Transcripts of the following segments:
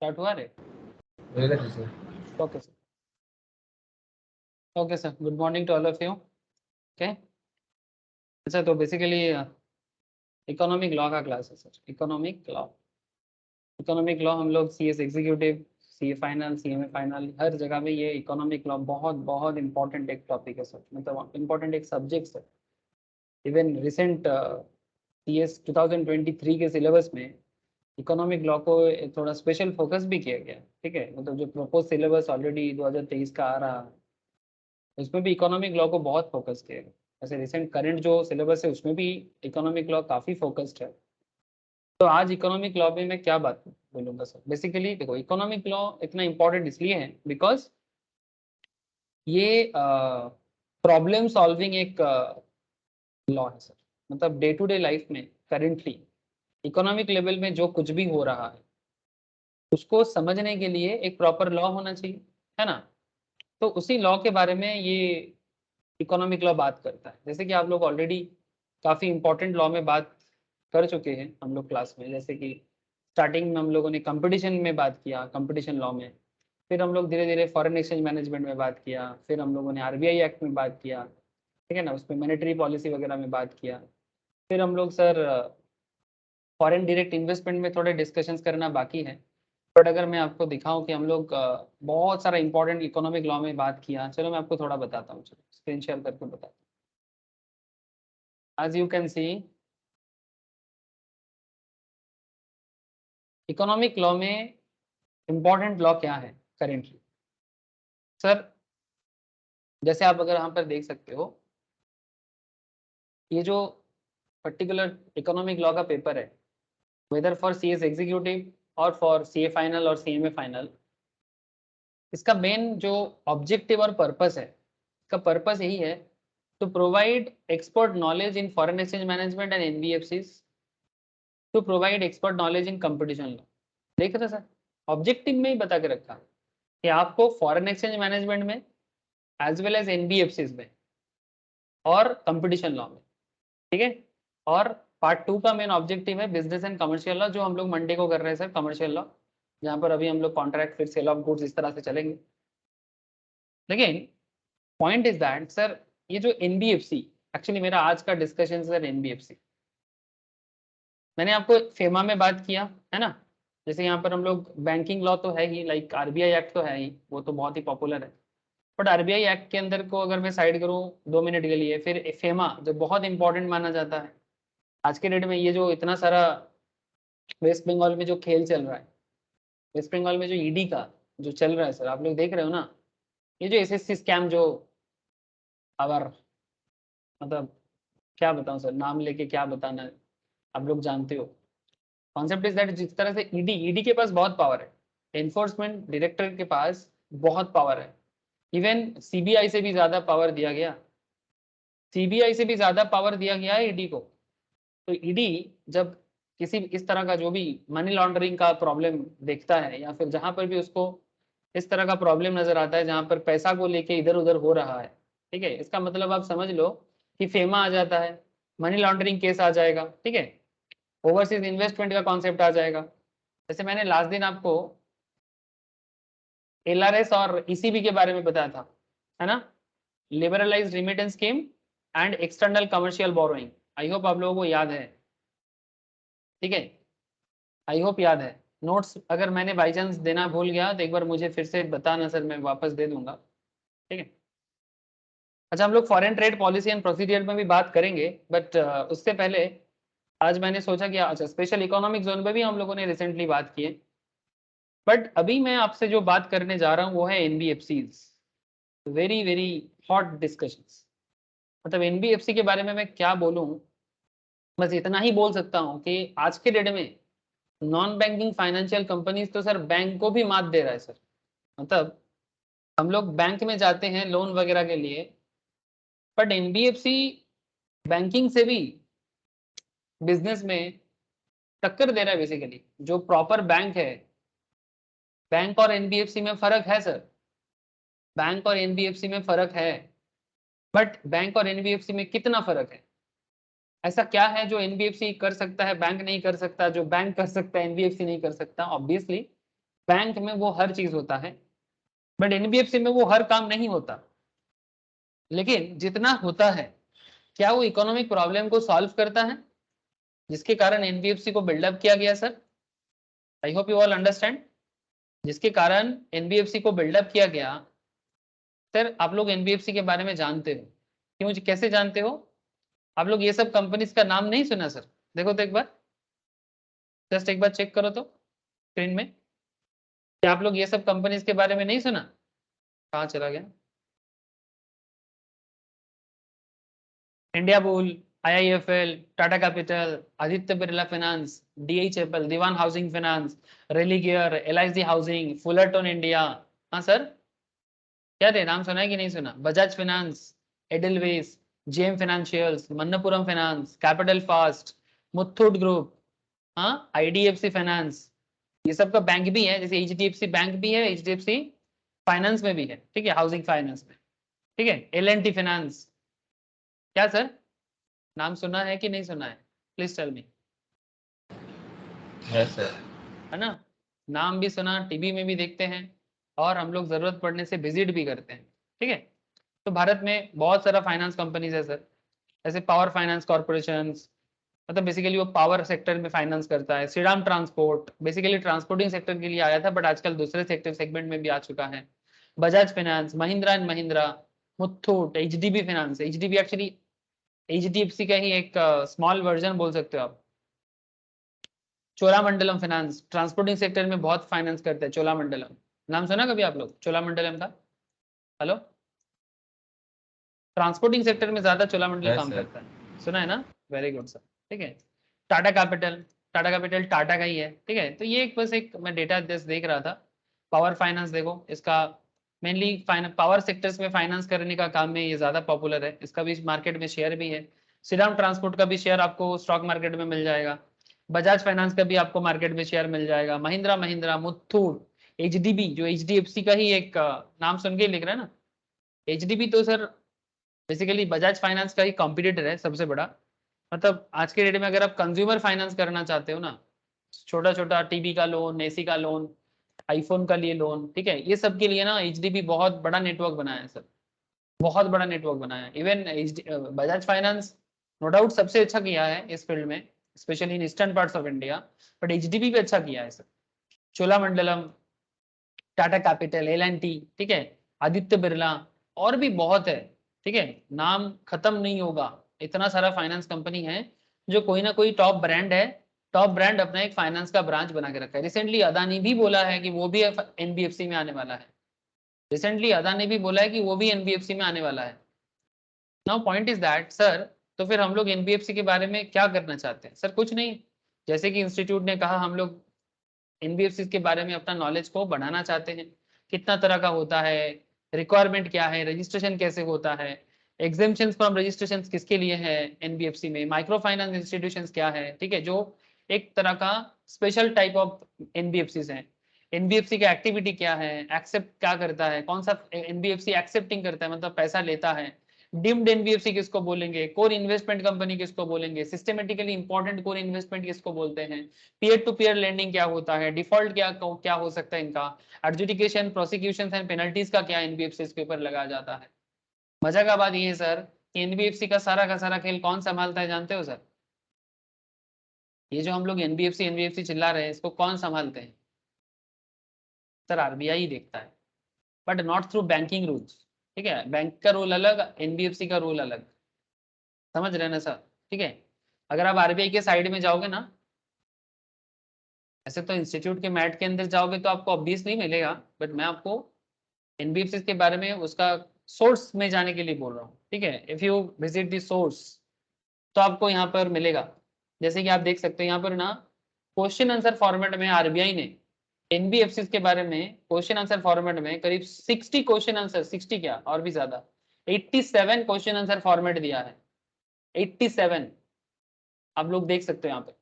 Start हुआ रे? Okay sir, okay sir, good morning to all of you. Okay, अच्छा तो बेसिकली इकोनॉमिक लॉ का क्लास है सर। इकोनॉमिक लॉ हम लोग C S executive, C A final, C M A final, हर जगह में ये इकोनॉमिक लॉ बहुत बहुत इंपॉर्टेंट एक टॉपिक है सर, मतलब इंपॉर्टेंट एक सब्जेक्ट है। इवन रिसेंट सी एस 2023 के सिलेबस में इकोनॉमिक लॉ को थोड़ा स्पेशल फोकस भी किया गया है। ठीक है, मतलब जो प्रपोज सिलेबस ऑलरेडी 2023 का आ रहा है उसमें भी इकोनॉमिक लॉ को बहुत फोकस किया गया। ऐसे रिसेंट करंट जो सिलेबस है उसमें भी इकोनॉमिक लॉ काफ़ी फोकस्ड है। तो आज इकोनॉमिक लॉ में मैं क्या बात बोलूँगा सर, बेसिकली देखो इकोनॉमिक लॉ इतना इम्पोर्टेंट इसलिए है बिकॉज ये प्रॉब्लम सॉल्विंग एक लॉ है सर। मतलब डे टू डे लाइफ में करेंटली इकोनॉमिक लेवल में जो कुछ भी हो रहा है उसको समझने के लिए एक प्रॉपर लॉ होना चाहिए, है ना। तो उसी लॉ के बारे में ये इकोनॉमिक लॉ बात करता है। जैसे कि आप लोग ऑलरेडी काफ़ी इंपॉर्टेंट लॉ में बात कर चुके हैं हम लोग क्लास में, जैसे कि स्टार्टिंग में हम लोगों ने कंपटीशन में बात किया, कंपटीशन लॉ में। फिर हम लोग धीरे धीरे फॉरेन एक्सचेंज मैनेजमेंट में बात किया, फिर हम लोगों ने आरबीआई एक्ट में बात किया, ठीक है ना, उसमें मॉनेटरी पॉलिसी वगैरह में बात किया। फिर हम लोग सर फॉरेन डायरेक्ट इन्वेस्टमेंट में थोड़े डिस्कशंस करना बाकी है। बट अगर मैं आपको दिखाऊं कि हम लोग बहुत सारा इंपॉर्टेंट इकोनॉमिक लॉ में बात किया, चलो मैं आपको थोड़ा बताता हूँ, चलो स्क्रीन शेयर करके बताता हूँ। As you can see, economic law में इंपॉर्टेंट लॉ क्या है करेंटली सर। जैसे आप अगर यहाँ पर देख सकते हो, ये जो पर्टिकुलर इकोनॉमिक लॉ का पेपर है, whether for C S executive और फॉर सी ए फाइनल और सी एम ए फाइनल, इसका मेन जो ऑब्जेक्टिव और पर्पस है, इसका पर्पस यही है to provide expert knowledge in foreign exchange management and NBFCs, to provide expert knowledge in competition law. देख रहे सर, ऑब्जेक्टिव में ही बता के रखा कि आपको फॉरेन एक्सचेंज मैनेजमेंट में एज वेल एज एनबीएफसीज में और कंपटीशन लॉ में, ठीक है। और पार्ट 2 का मेन ऑब्जेक्टिव है बिजनेस एंड कमर्शियल लॉ, जो हम लोग मंडे को कर रहे हैं सर, कमर्शियल लॉ, जहाँ पर अभी हम लोग कॉन्ट्रैक्ट फिर सेल ऑफ गुड्स इस तरह से चलेंगे। लेकिन पॉइंट इज दैट सर, ये जो एनबीएफसी, एक्चुअली मेरा आज का डिस्कशन सर एनबीएफसी, मैंने आपको फेमा में बात किया है ना। जैसे यहाँ पर हम लोग बैंकिंग लॉ तो है ही, लाइक आरबीआई एक्ट तो है ही, वो तो बहुत ही पॉपुलर है। बट आरबीआई एक्ट के अंदर को अगर मैं साइड करूँ 2 मिनट के लिए, फिर फेमा जो बहुत इंपॉर्टेंट माना जाता है आज के डेट में, ये जो इतना सारा वेस्ट बंगाल में जो खेल चल रहा है, वेस्ट बंगाल में जो ईडी का जो चल रहा है सर, आप लोग देख रहे हो ना, ये जो एसएससी स्कैम जो आवर, मतलब क्या बताऊं सर, नाम लेके क्या बताना है, आप लोग जानते हो। कॉन्सेप्ट इज दैट जिस तरह से ईडी के पास बहुत पावर है, एनफोर्समेंट डायरेक्टर के पास बहुत पावर है, इवन सीबीआई से भी ज्यादा पावर दिया गया, सीबीआई से भी ज्यादा पावर दिया गया है ईडी को। तो ईडी जब किसी इस तरह का जो भी मनी लॉन्ड्रिंग का प्रॉब्लम देखता है, या फिर जहां पर भी उसको इस तरह का प्रॉब्लम नजर आता है जहां पर पैसा को लेके इधर उधर हो रहा है, ठीक है, इसका मतलब आप समझ लो कि फेमा आ जाता है, मनी लॉन्ड्रिंग केस आ जाएगा, ठीक है, ओवरसीज इन्वेस्टमेंट का कॉन्सेप्ट आ जाएगा। जैसे मैंने लास्ट दिन आपको एलआरएस और ईसीबी के बारे में बताया था, है ना, liberalised remittance scheme and external commercial borrowing. I hope आप लोगों को याद है, ठीक है, आई होप याद है। नोट्स अगर मैंने बाई चांस देना भूल गया तो एक बार मुझे फिर से बताना सर, मैं वापस दे दूंगा, ठीक है। अच्छा, हम लोग foreign trade policy and procedure में भी बात करेंगे, बट उससे पहले आज मैंने सोचा कि अच्छा स्पेशल इकोनॉमिक जोन में भी हम लोगों ने रिसेंटली बात की है, बट अभी मैं आपसे जो बात करने जा रहा हूँ वो है NBFCs, very very hot discussions. मतलब एनबीएफसी के बारे में मैं क्या बोलूँ, बस इतना ही बोल सकता हूँ कि आज के डेट में नॉन बैंकिंग फाइनेंशियल कंपनीज तो सर बैंक को भी मात दे रहा है सर। मतलब हम लोग बैंक में जाते हैं लोन वगैरह के लिए, बट एनबीएफसी बैंकिंग से भी बिजनेस में टक्कर दे रहा है। बेसिकली जो प्रॉपर बैंक है, बैंक और एनबीएफसी में फर्क है सर, बैंक और एनबीएफसी में फर्क है, बट बैंक और एनबीएफसी में कितना फर्क है, ऐसा क्या है जो एनबीएफसी कर सकता है बैंक नहीं कर सकता, जो बैंक कर सकता है एनबीएफसी नहीं कर सकता। ऑब्वियसली बैंक में वो हर चीज होता है, बट एनबीएफसी में वो हर काम नहीं होता। लेकिन जितना होता है, क्या वो इकोनॉमिक प्रॉब्लम को सॉल्व करता है, जिसके कारण एनबीएफसी को बिल्डअप किया गया sir. I hope you all understand. जिसके कारण एनबीएफसी को बिल्डअप किया गया। सर आप लोग एनबीएफसी के बारे में जानते हो, क्यों, कैसे जानते हो? आप लोग ये सब कंपनीज का नाम नहीं सुना सर? देखो तो एक बार, जस्ट एक बार चेक करो तो स्क्रीन में, क्या आप लोग ये सब कंपनीज के बारे में नहीं सुना? कहाँ चला गया? India Bull, IIFL, Tata Capital, Aditya Birla Finance, DHFL, Dewan Housing Finance, Religare, LIC Housing, Fullerton India. हाँ सर, क्या थे नाम, सुना है कि नहीं सुना? Bajaj Finance, Edelweiss, JM Financials, Manappuram Finance, Capital First, Muthoot Group, हाँ, आईडीएफसी फाइनेंस। ये सब का बैंक भी है, जैसे एचडीएफसी बैंक भी है, एचडीएफसी फाइनेंस में भी है, ठीक है, हाउसिंग फाइनेंस में, ठीक है, एल&टी फाइनेंस। क्या सर, नाम सुना है कि नहीं सुना है? Please tell me. है सर। है ना, नाम भी सुना, टीवी में भी देखते हैं, और हम लोग जरूरत पड़ने से विजिट भी करते हैं, ठीक है। तो भारत में बहुत सारा फाइनेंस कंपनीज है सर, जैसे पावर फाइनेंस कॉर्पोरेशन, मतलब बेसिकली वो पावर सेक्टर में फाइनेंस करता है। Shriram transport basically transporting sector के लिए आया था, बट आजकल दूसरे सेक्टर सेगमेंट में भी आ चुका है। Bajaj finance, Mahindra and Mahindra, Muthoot, HDB finance. HDB actually HDFC का ही एक स्मॉल वर्जन बोल सकते हो आप। चोलामंडलम फाइनेंस, ट्रांसपोर्टिंग सेक्टर में बहुत फाइनेंस करते हैं। चोलामंडलम, नाम सुना कभी आप लोग चोलामंडलम का? हेलो, ट्रांसपोर्टिंग सेक्टर में ज्यादा चोलामंडलम है काम सर। करता है, सुना है ना? वेरी गुड सर, ठीक है। टाटा कैपिटल, टाटा कैपिटल टाटा का ही है, ठीक है। तो ये एक बस एक मैं डेटा जस्ट देख रहा था। पावर फाइनेंस देखो, इसका मेनली पावर सेक्टर्स में फाइनेंस करने का काम में ये ज्यादा पॉपुलर है, इसका भी मार्केट में शेयर भी है। श्रीराम ट्रांसपोर्ट का भी शेयर आपको स्टॉक मार्केट में मिल जाएगा। बजाज फाइनेंस का भी आपको मार्केट में शेयर मिल जाएगा। महिंद्रा महिंद्रा, मुथूट, एचडीबी, जो एचडीएफसी का ही एक नाम सुन के ही लिख रहा है ना, एचडीबी तो सर बेसिकली बजाज फाइनेंस का ही कॉम्पिटिटर है सबसे बड़ा। मतलब आज के डेट में अगर आप कंज्यूमर फाइनेंस करना चाहते हो ना, छोटा छोटा टीवी का लोन, एसी का लोन, आईफोन का लिए लोन, ठीक है, ये सब के लिए ना एचडीबी बहुत बड़ा नेटवर्क बनाया है सर, बहुत बड़ा नेटवर्क बनाया है। Even Bajaj finance no doubt सबसे अच्छा किया है इस फील्ड में, specially in eastern parts of India, but HDB भी अच्छा किया है sir. Cholamandalam, Tata capital, L&T, ठीक है, आदित्य बिरला, और भी बहुत है, ठीक है, नाम खत्म नहीं होगा। इतना सारा फाइनेंस कंपनी है जो कोई ना कोई टॉप ब्रांड है, टॉप ब्रांड अपना एक फाइनेंस का ब्रांच बना के रखा है। रिसेंटली अदानी भी बोला है कि वो भी एनबीएफसी में आने वाला है। रिसेंटली अदानी भी बोला है कि वो भी एनबीएफसी में आने वाला है। Now point is that sir, तो फिर हम लोग एनबीएफसी के बारे में क्या करना चाहते हैं सर? कुछ नहीं, जैसे कि इंस्टीट्यूट ने कहा, हम लोग एनबीएफसी के बारे में अपना नॉलेज को बढ़ाना चाहते हैं। कितना तरह का होता है, रिक्वायरमेंट क्या है, रजिस्ट्रेशन कैसे होता है, एग्जेम्पशन फ्रॉम रजिस्ट्रेशन किसके लिए है एनबीएफसी में, माइक्रो फाइनेंस इंस्टीट्यूशन क्या है, ठीक है, जो एक तरह का स्पेशल टाइप ऑफ एनबीएफसी है। एनबीएफसी का एक्टिविटी क्या है, एक्सेप्ट क्या करता है, कौन सा एनबीएफसी एक्सेप्टिंग करता है, मतलब पैसा लेता है। डिम्ड एनबीएफसी किसको बोलेंगे, कोर इन्वेस्टमेंट कंपनी किसको बोलेंगे, सिस्टमेटिकली इंपॉर्टेंट कोर इन्वेस्टमेंट किसको बोलते हैं, पीयर टू पीयर लेंडिंग क्या होता है, डिफॉल्ट क्या हो सकता है इनका, एडजुडिकेशन, प्रोसिक्यूशन एंड पेनल्टीज का क्या एनबीएफसी के ऊपर लगाया जाता है। मजा का बात ये है सर कि एनबीएफसी का सारा खेल कौन संभालता है जानते हो सर? ये जो हम लोग एनबीएफसी एनबीएफसी चिल्ला रहे हैं, इसको कौन संभालते हैं सर? आरबीआई देखता है, but not through banking rules, ठीक है, बैंक का रूल अलग, एनबीएफसी का रूल अलग, समझ रहे हैं ना सर? ठीक है, अगर आप आरबीआई के साइड में जाओगे ना, ऐसे तो इंस्टीट्यूट के मैट के अंदर जाओगे तो आपको ऑब्वियसली मिलेगा, बट मैं आपको एनबीएफसी के बारे में उसका सोर्स में जाने के लिए बोल रहा हूँ, ठीक है। If you visit the source तो आपको यहाँ पर मिलेगा। जैसे कि आप देख सकते हैं यहाँ पर ना, क्वेश्चन आंसर फॉर्मेट में आरबीआई ने एनबीएफसी के बारे में क्वेश्चन आंसर फॉर्मेट में करीब 60 क्वेश्चन आंसर, 60 क्या और भी ज्यादा, 87 क्वेश्चन आंसर फॉर्मेट दिया है, 87। आप लोग देख सकते हो यहाँ पे,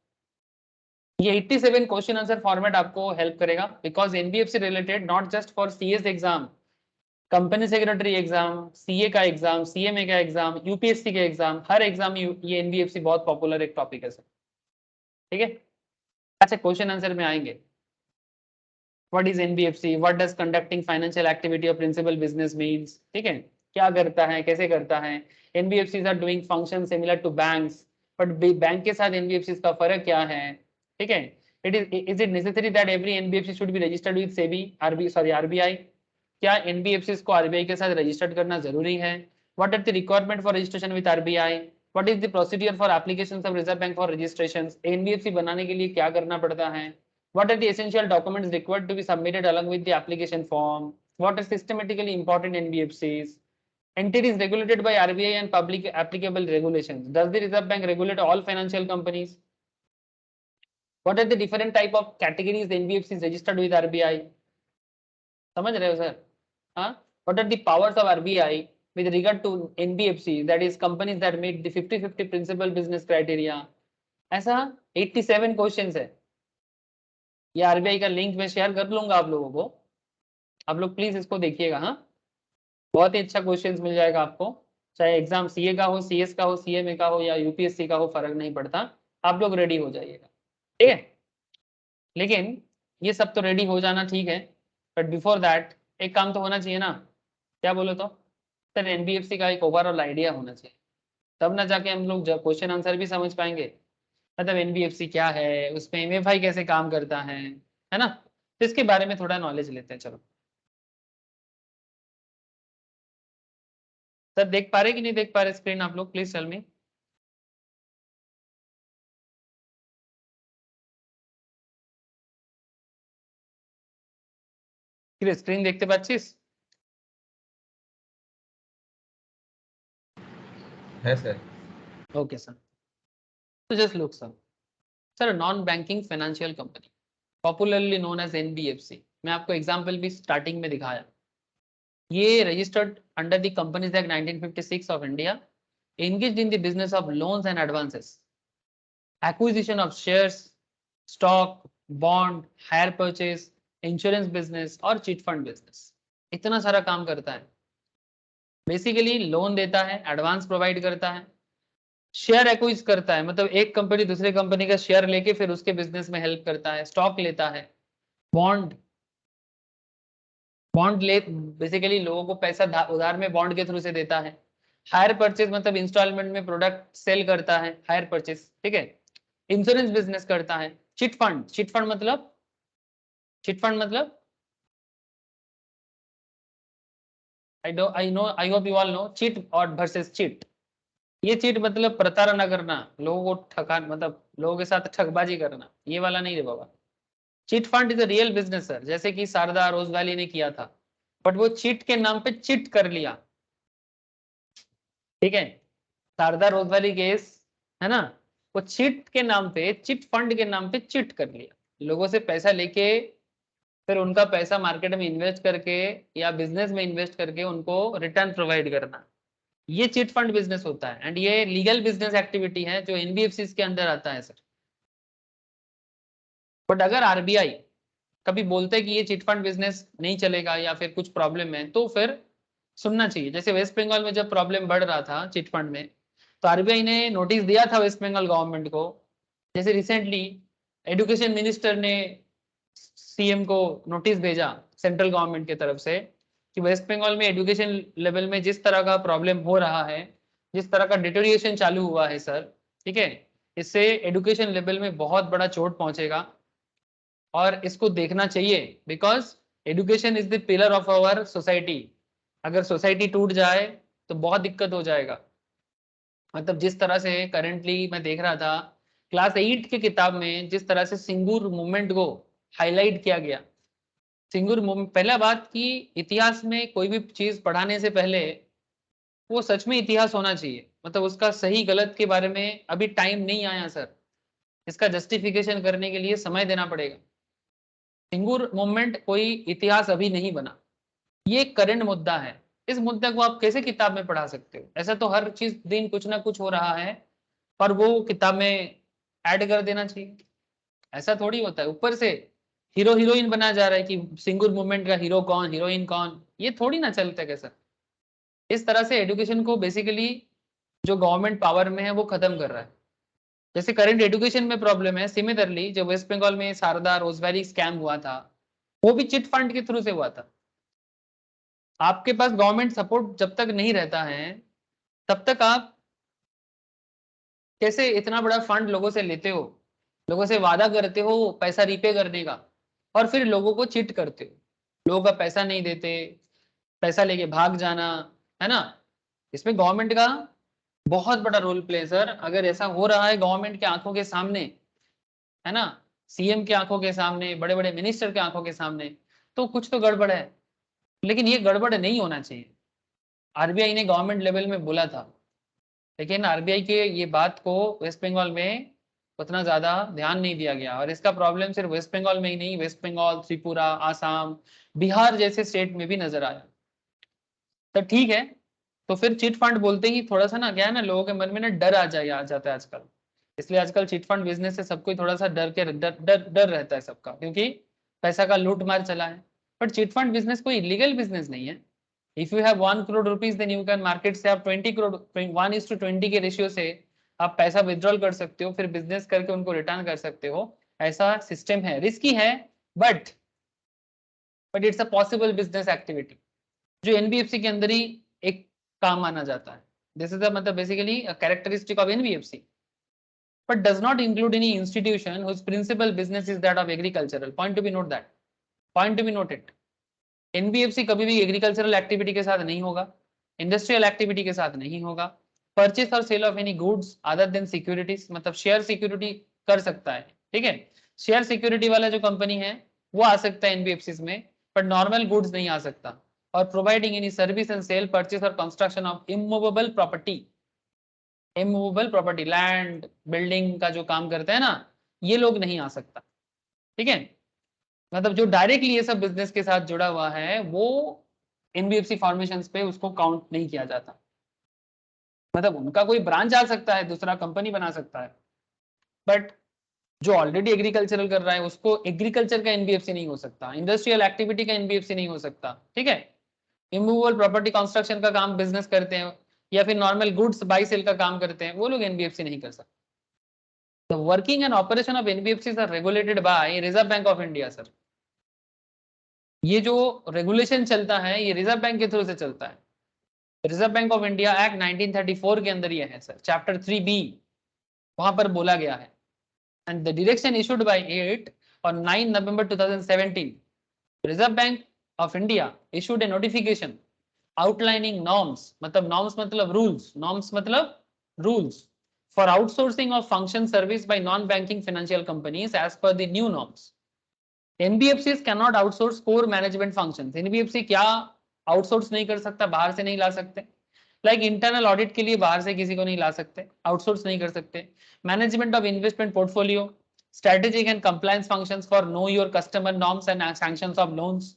ये 87 क्वेश्चन आंसर फॉर्मेट आपको हेल्प करेगा, because NBFC related not just for CS exam, company secretary exam, CA का एग्जाम, सीएमए का एग्जाम, यूपीएससी के एग्जाम, हर एग्जाम ये एनबीएफसी बहुत पॉपुलर एक टॉपिक है सर, ठीक है। अच्छा, क्वेश्चन आंसर में आएंगे। What is NBFC, what does conducting financial activity of principal business means, ठीक है, क्या करता है, कैसे करता है। NBFC are doing function similar to banks, but bank के साथ एनबीएफसी का फर्क क्या है, ठीक है। Is it necessary that every NBFC should be registered with SEBI RBI, क्या एनबीएफसी को आरबीआई के साथ रजिस्टर्ड करना जरूरी है। What are the requirement for registration with RBI, what is the procedure for application of Reserve Bank for registration, NBFC बनाने के लिए क्या करना पड़ता है। What are the essential documents required to be submitted along with the application form? What are systematically important NBFCs? Entities regulated by RBI and public applicable regulations. Does the Reserve Bank regulate all financial companies? What are the different type of categories the NBFCs registered with RBI? समझ रहे हो sir? हाँ? What are the powers of RBI with regard to NBFC, that is companies that meet the 50-50 principal business criteria? ऐसा 87 questions है। ये RBI का link मैं share कर लूंगा आप लोगों को, आप लोग प्लीज इसको देखिएगा। हाँ, बहुत ही अच्छा क्वेश्चंस मिल जाएगा आपको, चाहे एग्जाम सीए का हो, सीएस का हो, सीएमए का हो या यूपीएससी का हो, फर्क नहीं पड़ता, आप लोग रेडी हो जाइएगा, ठीक है। लेकिन ये सब तो रेडी हो जाना ठीक है, बट बिफोर दैट एक काम तो होना चाहिए ना, क्या बोलो तो सर, एनबीएफसी का एक ओवरऑल आइडिया होना चाहिए, तब ना जाके हम लोग क्वेश्चन आंसर भी समझ पाएंगे। मतलब एनबीएफसी क्या है, उसमें एमएफआई कैसे काम करता है ना, तो इसके बारे में थोड़ा नॉलेज लेते हैं। चलो सर, देख पा रहे कि नहीं देख पा रहे स्क्रीन आप लोग, प्लीज टेल मी। फिर स्क्रीन देखते पाচ্ছিস? है सर। ओके सर, तो just look sir non banking financial company popularly known as NBFC, मैं आपको एग्जांपल भी स्टार्टिंग में दिखाया, ये registered under the companies act 1956 of India, engaged in the business of loans and advances, acquisition of shares, stock, bond, hire purchase, insurance business और chit fund business, इतना सारा काम करता है। बेसिकली लोन देता है, एडवांस प्रोवाइड करता है, शेयर एक्वाइज करता है, मतलब एक कंपनी दूसरे कंपनी का शेयर लेके फिर उसके बिजनेस में हेल्प करता है, स्टॉक लेता है, बॉन्ड बॉन्ड ले बेसिकली लोगों को पैसा उधार में बॉन्ड के थ्रू से देता है, हायर परचेज मतलब इंस्टॉलमेंट में प्रोडक्ट सेल करता है, हायर परचेज, ठीक है, इंश्योरेंस बिजनेस करता है, चिट फंड मतलब I hope you all know chit और वर्सेस चिट। ये चीट मतलब प्रताड़ना करना, लोगों को ठगा, मतलब लोगों के साथ ठगबाजी करना, ये वाला नहीं रे बाबा। Chit fund is a real business sir, जैसे कि शारदा रोजगाली ने किया था, बट वो चिट के नाम पे चिट कर लिया, ठीक है। शारदा रोजवाली केस है ना, वो चिट के नाम पे, चिट फंड के नाम पे चिट कर लिया, लोगों से पैसा लेके फिर उनका पैसा मार्केट में इन्वेस्ट करके या बिजनेस में इन्वेस्ट करके उनको रिटर्न प्रोवाइड करना, ये चिट फंड बिजनेस होता है। एंड ये लीगल बिजनेस एक्टिविटी है जो एनबीएफसी के अंदर आता है सर। बट अगर आरबीआई कभी बोलते है कि ये चिट फंड बिजनेस नहीं चलेगा या फिर कुछ प्रॉब्लम है, तो फिर सुनना चाहिए। जैसे वेस्ट बंगाल में जब प्रॉब्लम बढ़ रहा था चिट फंड में, तो आरबीआई ने नोटिस दिया था वेस्ट बंगाल गवर्नमेंट को। जैसे रिसेंटली एजुकेशन मिनिस्टर ने सीएम को नोटिस भेजा सेंट्रल गवर्नमेंट की तरफ से कि वेस्ट बंगाल में एजुकेशन लेवल में जिस तरह का प्रॉब्लम हो रहा है, जिस तरह का डिटोरिएशन चालू हुआ है सर, ठीक है, इससे एजुकेशन लेवल में बहुत बड़ा चोट पहुंचेगा और इसको देखना चाहिए, because education is the pillar of our society. अगर सोसाइटी टूट जाए तो बहुत दिक्कत हो जाएगा। मतलब जिस तरह से करेंटली मैं देख रहा था क्लास 8 की किताब में, जिस तरह से सिंगूर मूवमेंट को हाईलाइट किया गया, सिंगूर मूवमेंट, पहला बात कि इतिहास में कोई भी चीज पढ़ाने से पहले वो सच में इतिहास होना चाहिए, मतलब उसका सही गलत के बारे में अभी टाइम नहीं आया सर, इसका जस्टिफिकेशन करने के लिए समय देना पड़ेगा। सिंगूर मूवमेंट कोई इतिहास अभी नहीं बना, ये करंट मुद्दा है। इस मुद्दे को आप कैसे किताब में पढ़ा सकते हो? ऐसा तो हर चीज दिन कुछ ना कुछ हो रहा है पर वो किताब में ऐड कर देना चाहिए, ऐसा थोड़ी होता है। ऊपर से हीरो हीरोइन बना जा रहा है कि सिंगूर मूवमेंट का हीरो कौन, हीरोइन कौन, ये थोड़ी ना चलता कैसा। इस तरह से एजुकेशन को बेसिकली जो गवर्नमेंट पावर में है वो खत्म कर रहा है। जैसे करंट एजुकेशन में प्रॉब्लम है, सिमिलरली जो वेस्ट बंगाल में शारदा रोजगारी स्कैम हुआ था, वो भी चिट फंड के थ्रू से हुआ था। आपके पास गवर्नमेंट सपोर्ट जब तक नहीं रहता है तब तक आप कैसे इतना बड़ा फंड लोगों से लेते हो, लोगों से वादा करते हो पैसा रीपे करने का, और फिर लोगों को चिट करते हो, लोगों का पैसा नहीं देते, पैसा लेके भाग जाना, है ना। इसमें गवर्नमेंट का बहुत बड़ा रोल प्ले सर। अगर ऐसा हो रहा है गवर्नमेंट के आंखों के सामने, है ना, सीएम के आंखों के सामने, बड़े बड़े मिनिस्टर के आंखों के सामने, तो कुछ तो गड़बड़ है। लेकिन ये गड़बड़ नहीं होना चाहिए। आरबीआई ने गवर्नमेंट लेवल में बोला था, लेकिन आरबीआई के ये बात को वेस्ट बंगाल में उतना ज्यादा ध्यान नहीं दिया गया, और इसका प्रॉब्लम सिर्फ वेस्ट बंगाल में ही नहीं, वेस्ट बंगाल, त्रिपुरा, आसाम, बिहार जैसे स्टेट में भी नजर आया। तो ठीक है, तो फिर चिट फंड बोलते ही थोड़ा सा ना क्या है ना, लोगों के मन में ना डर आ जाता है आजकल। इसलिए आजकल चिट फंड बिजनेस से सबको थोड़ा सा डर रहता है सबका, क्योंकि पैसा का लूट मार चला है। बट चिट फंड बिजनेस कोई इलीगल बिजनेस नहीं है। If you have 1 crore rupees then you can market से आप 20 करोड़, 1:20 के रेशियो से आप पैसा विड्रॉल कर सकते हो, फिर बिजनेस करके उनको रिटर्न कर सकते हो। ऐसा सिस्टम है, रिस्की है, but but it's a possible business activity जो एनबीएफसी के अंदर ही एक काम माना जाता है। दिस इज मतलब basically a characteristic of NBFC, but does not include any institution whose principal business is that of agricultural. Point to be note that. Point to be noted. NBFC कभी भी एग्रीकल्चरल एक्टिविटी के साथ नहीं होगा, industrial activity के साथ नहीं होगा। परचेस और sale of any goods other than securities, मतलब शेयर सिक्योरिटी कर सकता है, ठीक है। शेयर सिक्योरिटी वाला जो कंपनी है वो आ सकता है एनबीएफसी में, पर नॉर्मल गुड्स नहीं आ सकता। और providing any service and sale, purchase और construction of immovable property, immovable property, land building का जो काम करते हैं ना, ये लोग नहीं आ सकता, ठीक है। मतलब जो डायरेक्टली ये सब बिजनेस के साथ जुड़ा हुआ है वो एनबीएफसी फॉर्मेशन पे उसको काउंट नहीं किया जाता। मतलब उनका कोई ब्रांच आ सकता है, दूसरा कंपनी बना सकता है, बट जो ऑलरेडी एग्रीकल्चरल कर रहा है उसको एग्रीकल्चर का एनबीएफसी नहीं हो सकता, इंडस्ट्रियल एक्टिविटी का एनबीएफसी नहीं हो सकता, ठीक है। इमूवेबल प्रॉपर्टी कंस्ट्रक्शन का काम बिजनेस करते हैं, या फिर नॉर्मल गुड्स बाई सेल का काम करते हैं, वो लोग एनबीएफसी नहीं कर सकते। The working and operation of NBFCs are regulated by Reserve Bank of India, sir. ये जो रेगुलेशन चलता है ये रिजर्व बैंक के थ्रू से चलता है। Reserve bank of India act 1934 के अंदर ये है सर, चैप्टर 3B वहां पर बोला गया है। And the direction issued by 8 और 9 November 2017, reserve bank of India issued a notification outlining norms, मतलब नॉर्म्स मतलब रूल्स, नॉर्म्स मतलब rules for outsourcing of function service by non banking financial companies as per the new norms. NBFCs cannot outsource core management functions. NBFC क्या outsource नहीं कर सकता, बाहर से नहीं ला सकते। लाइक इंटरनल ऑडिट के लिए बाहर से किसी को नहीं ला सकते, आउटसोर्स नहीं कर सकते। Management of investment portfolio, strategic and compliance functions for know your customer norms and sanctions of loans,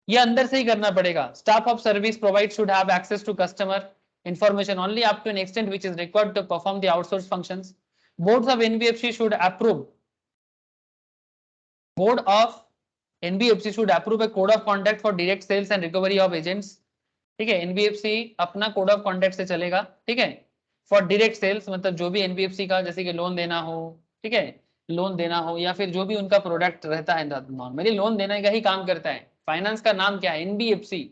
ये अंदर से ही करना पड़ेगा। Staff of service provide should have access to customer information only up to an extent which is required to perform the outsourced functions. Boards of NBFC should approve, board of NBFC should approve a code of conduct for direct sales and recovery of agents, ठीक है। NBFC अपना code of conduct से चलेगा, ठीक है। For direct sales मतलब जो भी NBFC का जैसे कि लोन देना हो, ठीक है, लोन देना हो या फिर जो भी उनका प्रोडक्ट रहता है, नॉर्मली लोन देने का ही काम करता है। फाइनेंस का नाम क्या है? NBFC,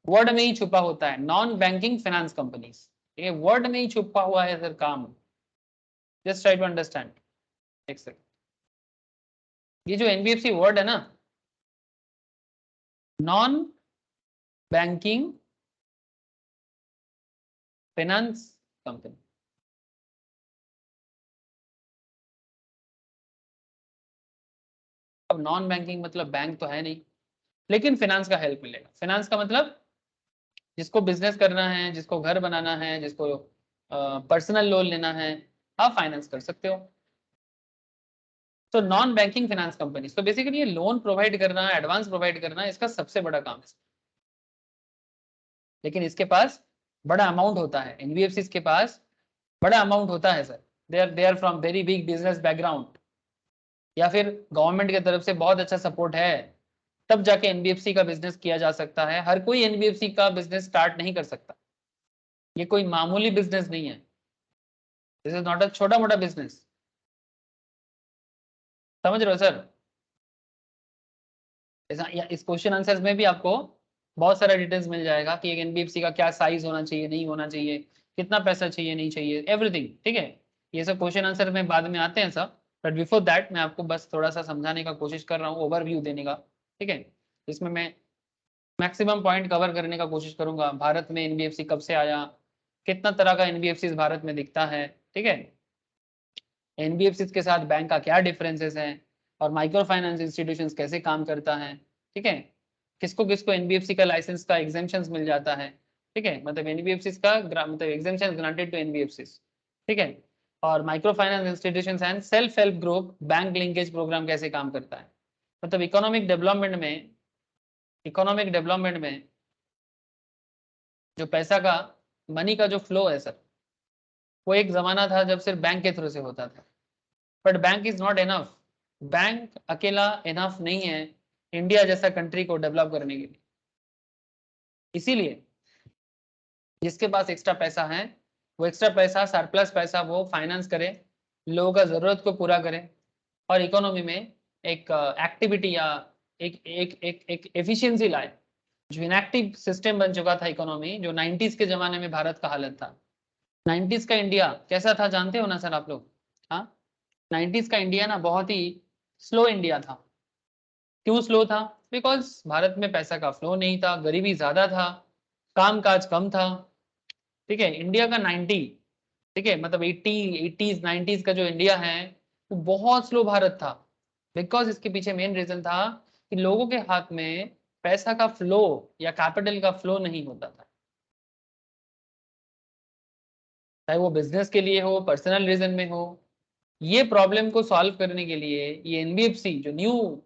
वर्ड में ही छुपा होता है, नॉन बैंकिंग फाइनेंस कंपनीज, ठीक है, वर्ड में ही छुपा हुआ है सर काम। Just try to understand. एक सेकंड, ये जो NBFC वर्ड है ना, नॉन बैंकिंग फाइनेंस कंपनी, अब नॉन बैंकिंग मतलब बैंक तो है नहीं, लेकिन फाइनेंस का हेल्प मिलेगा। फाइनेंस का मतलब जिसको बिजनेस करना है, जिसको घर बनाना है, जिसको पर्सनल लोन लेना है, आप फाइनेंस कर सकते हो। तो नॉन बैंकिंग फाइनेंस कंपनी, तो बेसिकली ये लोन प्रोवाइड करना, एडवांस प्रोवाइड करना इसका सबसे बड़ा काम है। लेकिन इसके पास बड़ा अमाउंट होता है, एनबीएफसी के पास बड़ा अमाउंट होता है sir. They are from very big business background, या फिर गवर्नमेंट की तरफ से बहुत अच्छा सपोर्ट है, तब जाके एनबीएफसी का बिजनेस किया जा सकता है। हर कोई एनबीएफसी का बिजनेस स्टार्ट नहीं कर सकता, ये कोई मामूली बिजनेस नहीं है। दिस इज नॉट अ छोटा मोटा बिजनेस, समझ रहे हो सर। इस क्वेश्चन आंसर्स में भी आपको बहुत सारा डिटेल्स मिल जाएगा कि एक एनबीएफसी का क्या साइज होना चाहिए, नहीं होना चाहिए, कितना पैसा चाहिए, नहीं चाहिए, एवरीथिंग। ठीक है, ये सब क्वेश्चन आंसर में बाद में आते हैं सब, बट बिफोर दैट मैं आपको बस थोड़ा सा समझाने का कोशिश कर रहा हूँ, ओवरव्यू देने का। ठीक है, इसमें मैं मैक्सिमम पॉइंट कवर करने का कोशिश करूंगा। भारत में एनबीएफसी कब से आया, कितना तरह का एनबीएफसी भारत में दिखता है, ठीक है, एनबीएफसी के साथ बैंक का क्या डिफरेंसेस है, और माइक्रो फाइनेंस इंस्टीट्यूशंस कैसे काम करता है। ठीक है, किसको किसको एनबीएफसी का लाइसेंस का एग्जाम्पशंस मिल जाता है। ठीक है, मतलब एनबीएफसी का मतलब एग्जाम्पशन ग्रांटेड टू एनबीएफसी। ठीक है, और micro finance institutions and self help group bank linkage programme कैसे काम करता है। मतलब इकोनॉमिक डेवलपमेंट में जो पैसा का, मनी का जो फ्लो है सर, वो एक जमाना था जब सिर्फ बैंक के थ्रू से होता था, but bank is not enough. Bank अकेला एनफ नहीं है इंडिया जैसा कंट्री को डेवलप करने के लिए। इसीलिए जिसके पास एक्स्ट्रा पैसा है, वो एक्स्ट्रा पैसा, सरप्लस पैसा वो फाइनेंस करे, लोगों का जरूरत को पूरा करे, और इकोनॉमी में एक एक्टिविटी या एक एक एक एक एफिशिएंसी लाए। जो इनएक्टिव सिस्टम बन चुका था इकोनॉमी, जो 90s के जमाने में भारत का हालत था। 90s का इंडिया कैसा था जानते हो ना सर आप लोग? हाँ, 90s का इंडिया ना बहुत ही स्लो इंडिया था। क्यों स्लो था? बिकॉज भारत में पैसा का फ्लो नहीं था, गरीबी ज्यादा था, कामकाज कम था। ठीक है, इंडिया का 90, ठीक है, मतलब 80s 90s का जो इंडिया है वो बहुत स्लो भारत था। बिकॉज इसके पीछे मेन रीजन था कि लोगों के हाथ में पैसा का फ्लो या कैपिटल का फ्लो नहीं होता था, चाहे वो बिजनेस के लिए हो, पर्सनल रीजन में हो। ये प्रॉब्लम को सॉल्व करने के लिए ये एनबीएफसी जो न्यू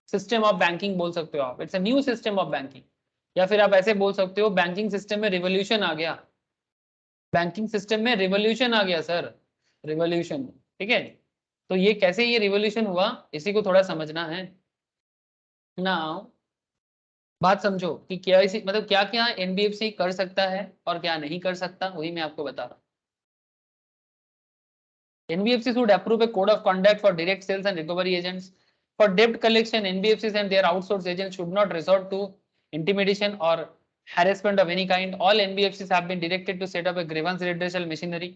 सिस्टम ऑफ बैंकिंग बोल सकते हो आप, it's a new system of banking, या फिर आप ऐसे बोल सकते हो बैंकिंग सिस्टम में रिवोल्यूशन आ गया। बैंकिंग सिस्टम में रिवोल्यूशन आ गया सर, रिवोल्यूशन। ठीक है, तो ये कैसे ये रिवोल्यूशन हुआ, इसी को थोड़ा समझना है ना। बात समझो कि क्या इसी मतलब क्या क्या एनबीएफसी कर सकता है और क्या नहीं कर सकता, वही मैं आपको बता रहा हूँ। NBFC should approve a code of conduct for direct sales and recovery agents. For debt collection, NBFCs and their outsourced agents should not resort to intimidation or harassment of any kind. All NBFCs have been directed to set up a grievance redressal machinery,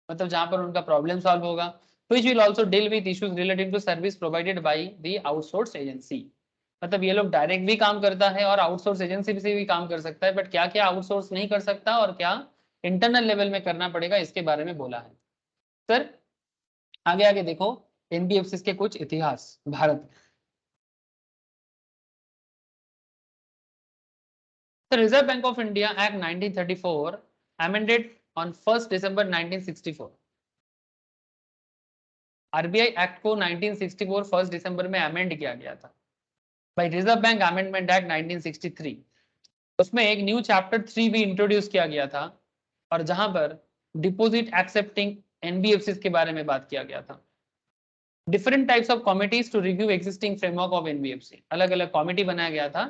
मतलब जहां पर उनका problem solve होगा, which will also deal with issues relating to service provided by the outsourced agency. मतलब ये लोग direct भी काम करता है और आउटसोर्स एजेंसी से भी काम कर सकता है, बट क्या क्या आउटसोर्स नहीं कर सकता और क्या इंटरनल लेवल में करना पड़ेगा, इसके बारे में बोला है सर। आगे आगे देखो एनबीएफसी के कुछ इतिहास Bharat. The Reserve Bank of India Act 1934 amended on 1st December 1964। RBI act को 1964 1 दिसंबर में अमेंड किया गया था by reserve bank amendment act 1963। उसमें एक न्यू चैप्टर 3 भी इंट्रोड्यूस किया गया था, और जहां पर डिपॉजिट एक्सेप्टिंग एनबीएफसी के बारे में बात किया गया था। Different types of committees to review existing framework of NBFC, अलग अलग कमिटी बनाया गया था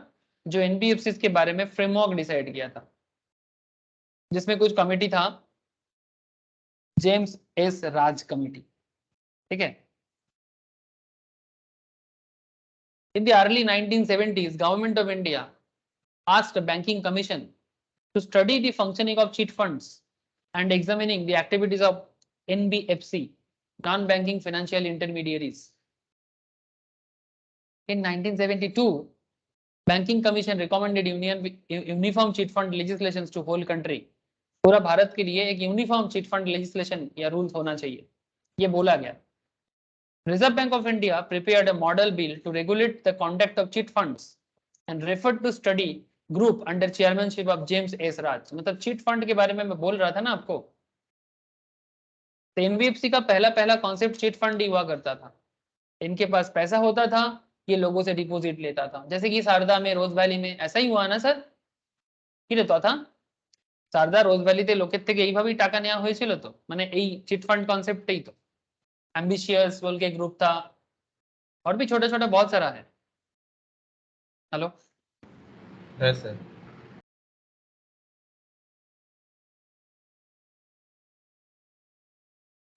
जो एनबीएफसी के बारे में फ्रेमवर्क डिसाइड किया था, जिसमें कुछ कमिटी था जेम्स एस राज कमिटी। ठीक है, in the early 1970s government of India asked a banking commission to study the functioning of cheat funds and examining the activities of NBFC, non-banking financial intermediaries. In 1972, Banking Commission recommended uniform cheat fund legislations to whole country. पूरा भारत के लिए एक uniform chit fund legislation या rules होना चाहिए, ये बोला गया। Reserve Bank of India prepared a model bill to regulate the conduct of cheat funds and referred to study group under chairmanship of James S. Raj। मतलब chit fund के बारे में मैं बोल रहा था ना आपको, तो एनबीएफसी का पहला पहला कॉन्सेप्ट चिट फंड ही हुआ करता था। इनके पास पैसा होता था, ये लोगों से डिपॉजिट लेता था, जैसे कि शारदा में, रोज वैली में ऐसा ही हुआ ना सर, কি রে তথা शारदा रोज ভ্যালিতে লোকের থেকে এইভাবেই টাকা নেওয়া হয়েছিল, তো মানে এই চিট ফাंड কনসেप्टই तो एम्बिशियस बोल के ग्रुप था, और भी छोटा छोटा बहुत सारा है। हेलो, है सर।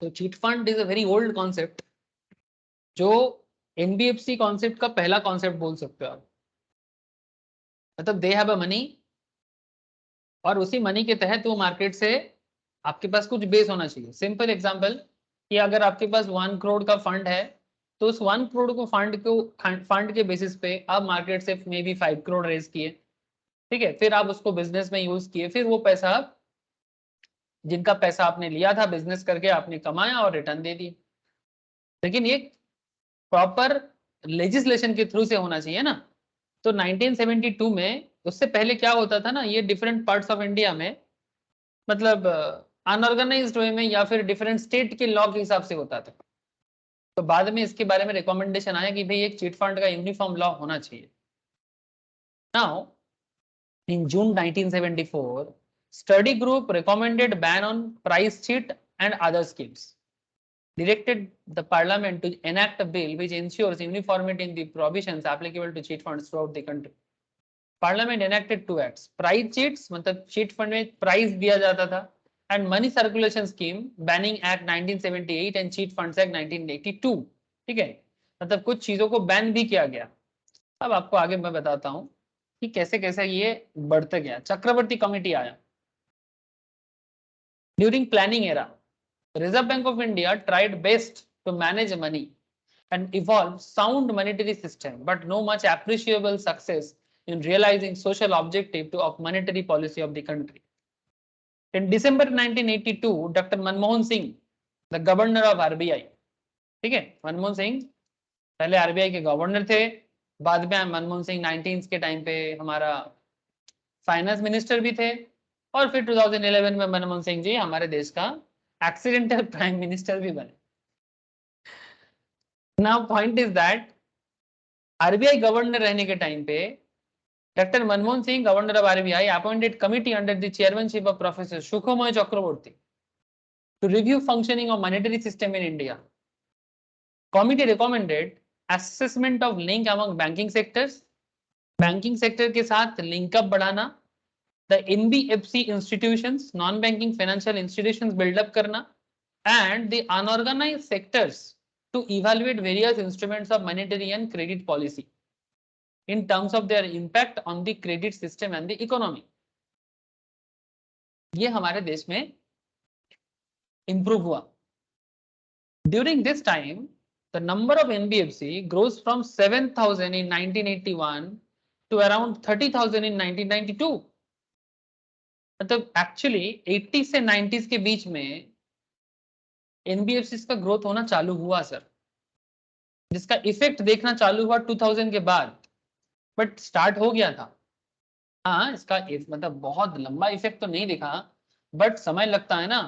तो chit fund is a very old concept, जो एनबीएफसी कॉन्सेप्ट का पहला कॉन्सेप्ट बोल सकते हो आप। मतलब दे हैव अ मनी, और उसी मनी के तहत वो मार्केट से आपके पास कुछ बेस होना चाहिए। सिंपल एग्जांपल कि अगर आपके पास 1 करोड़ का फंड है, तो उस 1 करोड़ को फंड के बेसिस पे आप मार्केट से मे बी 5 करोड़ रेज किए, ठीक है, फिर आप उसको बिजनेस में यूज किए, फिर वो पैसा जिनका पैसा आपने लिया था बिजनेस करके आपने कमाया और रिटर्न दे दिए। लेकिन ये प्रॉपर लेजिस्लेशन के थ्रू से होना चाहिए ना। तो 1972 में, उससे पहले क्या होता था ना, ये डिफरेंट पार्ट्स ऑफ इंडिया में, मतलब अनऑर्गेनाइज्ड वे में या फिर डिफरेंट स्टेट के लॉ के हिसाब से होता था। तो बाद में इसके बारे में रिकमेंडेशन आया कि भाई एक चिट फंड का यूनिफॉर्म लॉ होना चाहिए। Now in June 1974, study group recommended ban on price cheat and other schemes, directed the parliament to enact a bill which ensures uniformity in the provisions applicable to cheat funds throughout the country. Parliament enacted 2 acts: price cheats मतलब cheat fund में price दिया जाता था, and money circulation scheme banning act 1978 and cheat funds act 1982, ठीक है, मतलब कुछ चीजों को बैन भी किया गया। अब आपको आगे मैं बताता हूँ कि कैसे कैसे ये बढ़ते गया। चक्रवर्ती कमेटी आया। During planning era, Reserve Bank of India tried best to manage money and evolve sound monetary system, but no much appreciable success in realizing social objective of monetary policy of the country. In December 1982, Dr. Manmohan Singh, the governor of RBI, ठीक है, मनमोहन सिंह पहले RBI के governor थे, बाद में मनमोहन सिंह 19 के time पे हमारा फाइनेंस मिनिस्टर भी थे, और फिर 2011 में मनमोहन सिंह जी हमारे देश का एक्सीडेंटल प्राइम मिनिस्टर भी बने। Now point is that RBI governor रहने के टाइम पे doctor Manmohan Singh, governor of RBI, appointed committee under the chairmanship of professor Sukhamoy Chakravarty to review functioning of monetary system in India. Committee recommended assessment of link among banking sectors, banking sector के साथ linkup बढ़ाना, the NBFC institutions, non banking financial institutions buildup करना, and the unorganized sectors to evaluate various instruments of monetary and credit policy in terms of their impact on the credit system and the economy. ये हमारे देश में improve हुआ। During this time, the number of NBFC grows from 7,000 in 1981 to around 30,000 in 1992. मतलब actually 80 से 90s के बीच में NBFC का ग्रोथ होना चालू हुआ सर, जिसका इफेक्ट देखना चालू हुआ 2000 के बाद, बट स्टार्ट हो गया था। हाँ, इसका मतलब बहुत लंबा इफेक्ट तो नहीं दिखा, बट समय लगता है ना,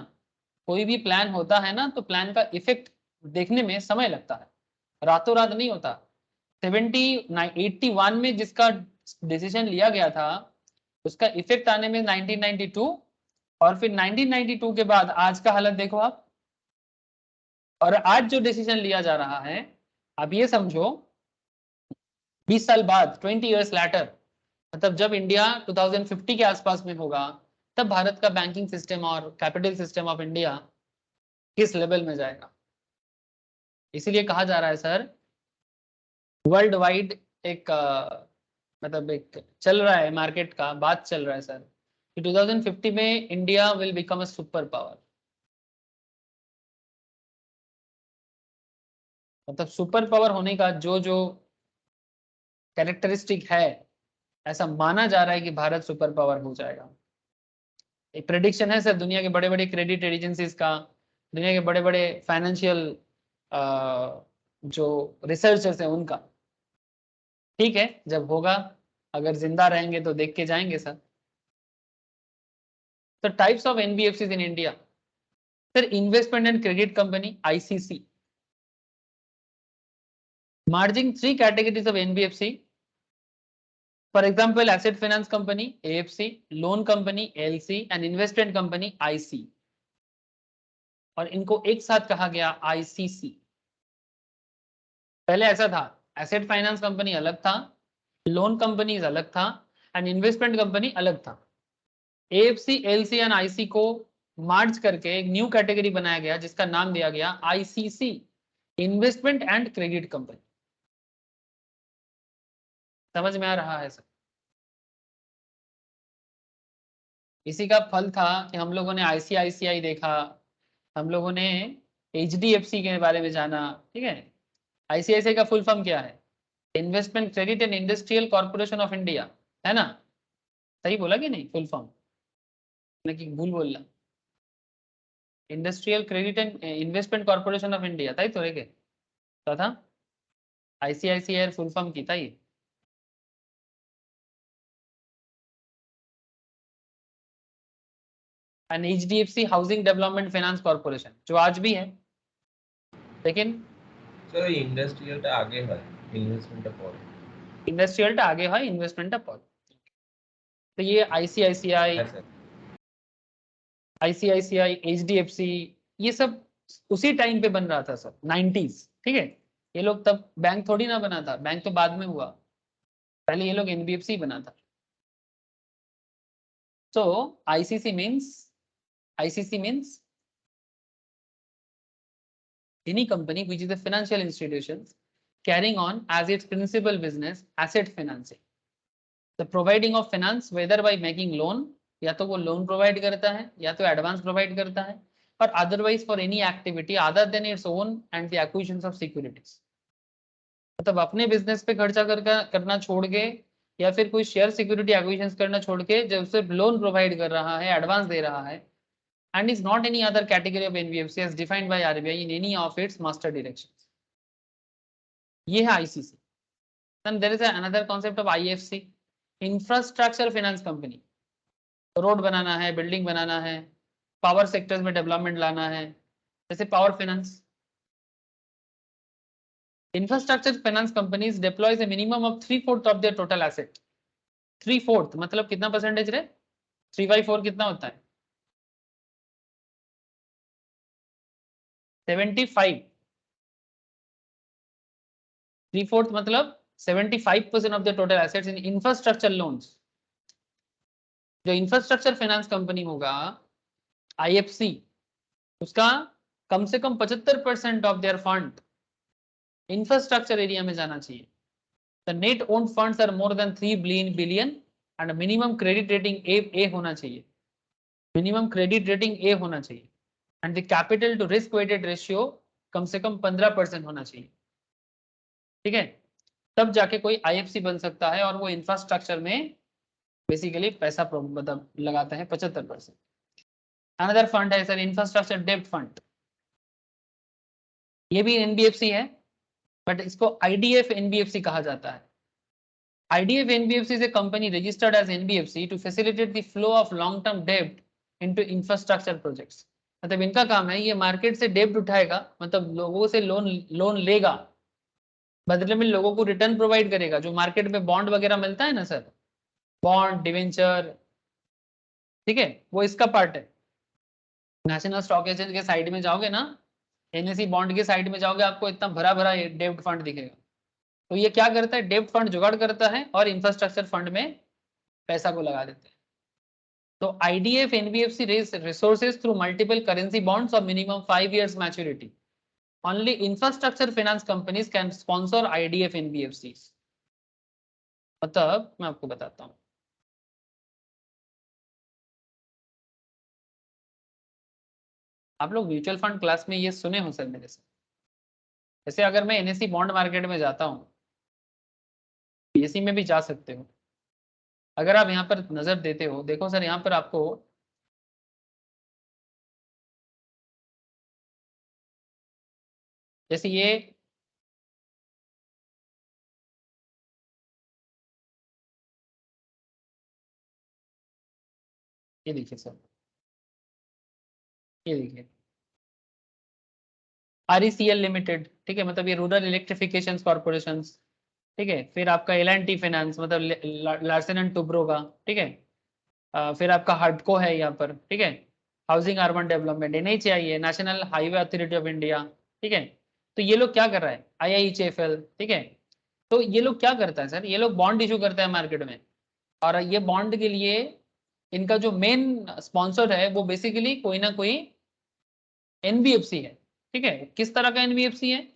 कोई भी प्लान होता है ना तो प्लान का इफेक्ट देखने में समय लगता है, रातों रात नहीं होता। 81 में जिसका डिसीजन लिया गया था उसका इफेक्ट आने में 1992, और फिर 1992 के बाद आज का हालत देखो आप, और आज जो डिसीजन लिया जा रहा है, आप ये समझो 20 साल बाद, 20 इयर्स लेटर, मतलब जब इंडिया 2050 के आसपास में होगा, तब भारत का बैंकिंग सिस्टम और कैपिटल सिस्टम ऑफ इंडिया किस लेवल में जाएगा। इसीलिए कहा जा रहा है सर, वर्ल्ड वाइड एक मतलब एक चल रहा है मार्केट का, बात चल रहा है सर कि 2050 में India will become a super power. मतलब सुपर पावर होने का जो जो कैरेक्टरिस्टिक है, ऐसा माना जा रहा है कि भारत सुपर पावर हो जाएगा। एक प्रेडिक्शन है सर दुनिया के बड़े बड़े क्रेडिट एजेंसीज का, दुनिया के बड़े बड़े फाइनेंशियल जो रिसर्चर्स हैं उनका। ठीक है, जब होगा, अगर जिंदा रहेंगे तो देख के जाएंगे सर। तो types of NBFCs in India, sir investment and credit company ICC, merging 3 categories of NBFC. For example, asset finance company AFC, loan company LC and investment company IC, और इनको एक साथ कहा गया ICC। पहले ऐसा था, एसेट फाइनेंस कंपनी अलग था, लोन कंपनीज अलग था, एंड इन्वेस्टमेंट कंपनी अलग था। AFC, LC एंड IC को मार्च करके एक न्यू कैटेगरी बनाया गया जिसका नाम दिया गया ICC, investment and credit company. समझ में आ रहा है सर? इसी का फल था कि हम लोगों ने ICICI देखा, हम लोगों ने HDFC के बारे में जाना, ठीक है। ICICI का फुल फॉर्म क्या है? Investment credit and industrial corporation of India, है ना? सही बोला कि नहीं फुल फॉर्म, कि भूल बोलना? Industrial credit and investment corporation of India था ही तो रे था ICICI फुल फॉर्म की था ये। And HDFC housing development finance corporation, जो आज भी है, लेकिन सर इंडस्ट्रियल आगे है इन्वेस्टमेंट पर इंडस्ट्रियल आगे है, इन्वेस्टमेंट पर। तो ये ICICI, है सर। HDFC, ये सब उसी टाइम पे बन रहा था सर, 90s, ठीक है। ये लोग तब बैंक थोड़ी ना बना था, बैंक तो बाद में हुआ, पहले ये लोग NBFC बना था। So ICC means any company which is a financial institution carrying on as its principal business asset financing, the providing of finance whether by making loan, या तो वो लोन प्रोवाइड करता है या तो एडवांस प्रोवाइड करता है, और otherwise for any activity other than its own and the acquisition of securities. मतलब अपने बिजनेस पे खर्चा करना छोड़ के, या फिर कोई शेयर सिक्योरिटी एक्विजिशन करना छोड़ के, जब सिर्फ लोन प्रोवाइड कर रहा है, एडवांस दे रहा है, and is not any other category of NBFC as defined by RBI in any of its master directions. ये है ICC. Then there is another concept of IFC, infrastructure finance company. Road बनाना है, building बनाना है, power sectors में development लाना है, जैसे power finance. Infrastructure finance companies deploys a minimum of 3/4 of their total asset. 3/4 मतलब कितना परसेंटेज रे? 3/4 कितना होता है? 75। 3/4 मतलब 75% of the total assets in infrastructure loans. जो इंफ्रास्ट्रक्चर फाइनेंस कंपनी होगा IFC, उसका कम से कम 75% of their fund infrastructure area में जाना चाहिए। The net owned funds are more than 3 billion and minimum credit rating A होना चाहिए, मिनिमम क्रेडिट रेटिंग ए होना चाहिए, and the capital to risk weighted ratio कम से कम 15% होना चाहिए, ठीक है। तब जाके कोई IFC बन सकता है, और वो इंफ्रास्ट्रक्चर में बेसिकली पैसा मतलब लगाता है 75%। अनदर फंड है सर इंफ्रास्ट्रक्चर डेब्ट फंड, ये भी NBFC है, बट इसको IDF NBFC कहा जाता है। IDF NBFC is a company registered as NBFC to facilitate the flow of long term debt into infrastructure projects. मतलब इनका काम है, ये मार्केट से डेब्ट उठाएगा, मतलब लोगों से लोन लेगा, बदले में लोगों को रिटर्न प्रोवाइड करेगा। जो मार्केट में बॉन्ड वगैरह मिलता है ना सर, बॉन्ड डिवेंचर, ठीक है, वो इसका पार्ट है। नेशनल स्टॉक एक्सचेंज के साइड में जाओगे ना, NSE बॉन्ड के साइड में जाओगे, आपको इतना भरा भरा डेब्ट फंड दिखेगा। तो ये क्या करता है? डेब्ट फंड जुगाड़ करता है और इंफ्रास्ट्रक्चर फंड में पैसा को लगा देते हैं। तो IDF NBFC raise resources through multiple currency bonds of minimum 5 years maturity. Only infrastructure finance companies can sponsor IDF NBFCs. मतलब मैं आपको बताता हूँ, आप लोग म्यूचुअल फंड क्लास में ये सुने हो सर मेरे से। जैसे अगर मैं NSE बॉन्ड मार्केट में जाता हूँ, BSE में भी जा सकते हो। अगर आप यहाँ पर नजर देते हो, देखो सर, यहाँ पर आपको जैसे ये देखिए सर, ये देखिए RECL लिमिटेड, ठीक है, मतलब ये रूरल इलेक्ट्रिफिकेशन कॉर्पोरेशन, ठीक है। फिर आपका L&T फाइनेंस, मतलब लार्सन एंड टुब्रो का, ठीक है। फिर आपका हडको है यहाँ पर, ठीक है, हाउसिंग अर्बन डेवलपमेंट, NHAI है, national highway authority of India, ठीक है। तो ये लोग क्या कर रहा है? IIHFL, ठीक है। तो ये लोग क्या करता है सर? ये लोग बॉन्ड इशू करता है मार्केट में, और ये बॉन्ड के लिए इनका जो मेन स्पॉन्सर है वो बेसिकली कोई ना कोई NBFC है, ठीक है। किस तरह का NBFC है?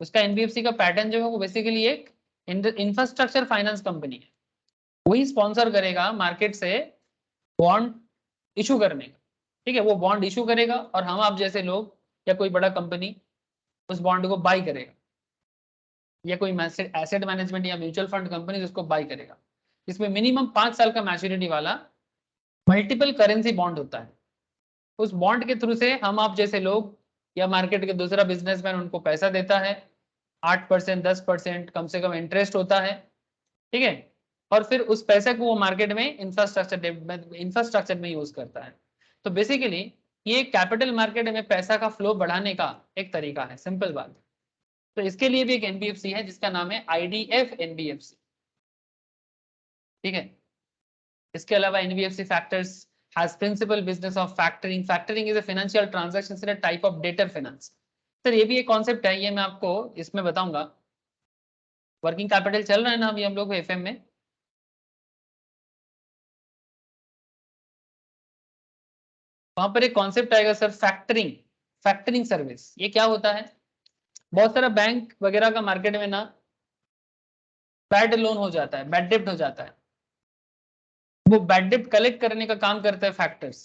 उसका NBFC का पैटर्न जो है वो बेसिकली एक इंफ्रास्ट्रक्चर फाइनेंस कंपनी है। वही स्पॉन्सर करेगा मार्केट से बॉन्ड इशू करने का, ठीक है, वो बॉन्ड इशू करेगा और हम आप जैसे लोग या कोई बड़ा कंपनी उस बॉन्ड को बाई करेगा, या कोई एसेट मैनेजमेंट या म्यूचुअल फंड कंपनी उसको बाई करेगा। इसमें मिनिमम 5 साल का मैच्योरिटी वाला मल्टीपल करेंसी बॉन्ड होता है। उस बॉन्ड के थ्रू से हम आप जैसे लोग या मार्केट के दूसरा बिजनेसमैन उनको पैसा देता है, 8% 10% कम से कम इंटरेस्ट होता है, ठीक है, और फिर उस पैसे को वो मार्केट में इंफ्रास्ट्रक्चर में यूज करता है। तो बेसिकली ये कैपिटल मार्केट में पैसा का फ्लो बढ़ाने का एक तरीका है, सिंपल बात। तो इसके लिए भी एक एनबीएफसी है जिसका नाम है आईडीएफ एनबीएफसी, ठीक है। इसके अलावा NBFC factors has principal business of factoring. Factoring is a financial transaction, a type of debtor finance. Sir ये भी एक कॉन्सेप्ट है, ये मैं आपको इसमें बताऊंगा। वर्किंग कैपिटल चल रहा है ना अभी हम लोग एफएम में, वहां पर एक कॉन्सेप्ट आएगा सर फैक्टरिंग। फैक्टरिंग सर्विस ये क्या होता है? बहुत सारा बैंक वगैरह का मार्केट में ना बैड लोन हो जाता है, बैड डेप्ट हो जाता है, वो बैड डेप्ट कलेक्ट करने का काम करता है फैक्टर्स,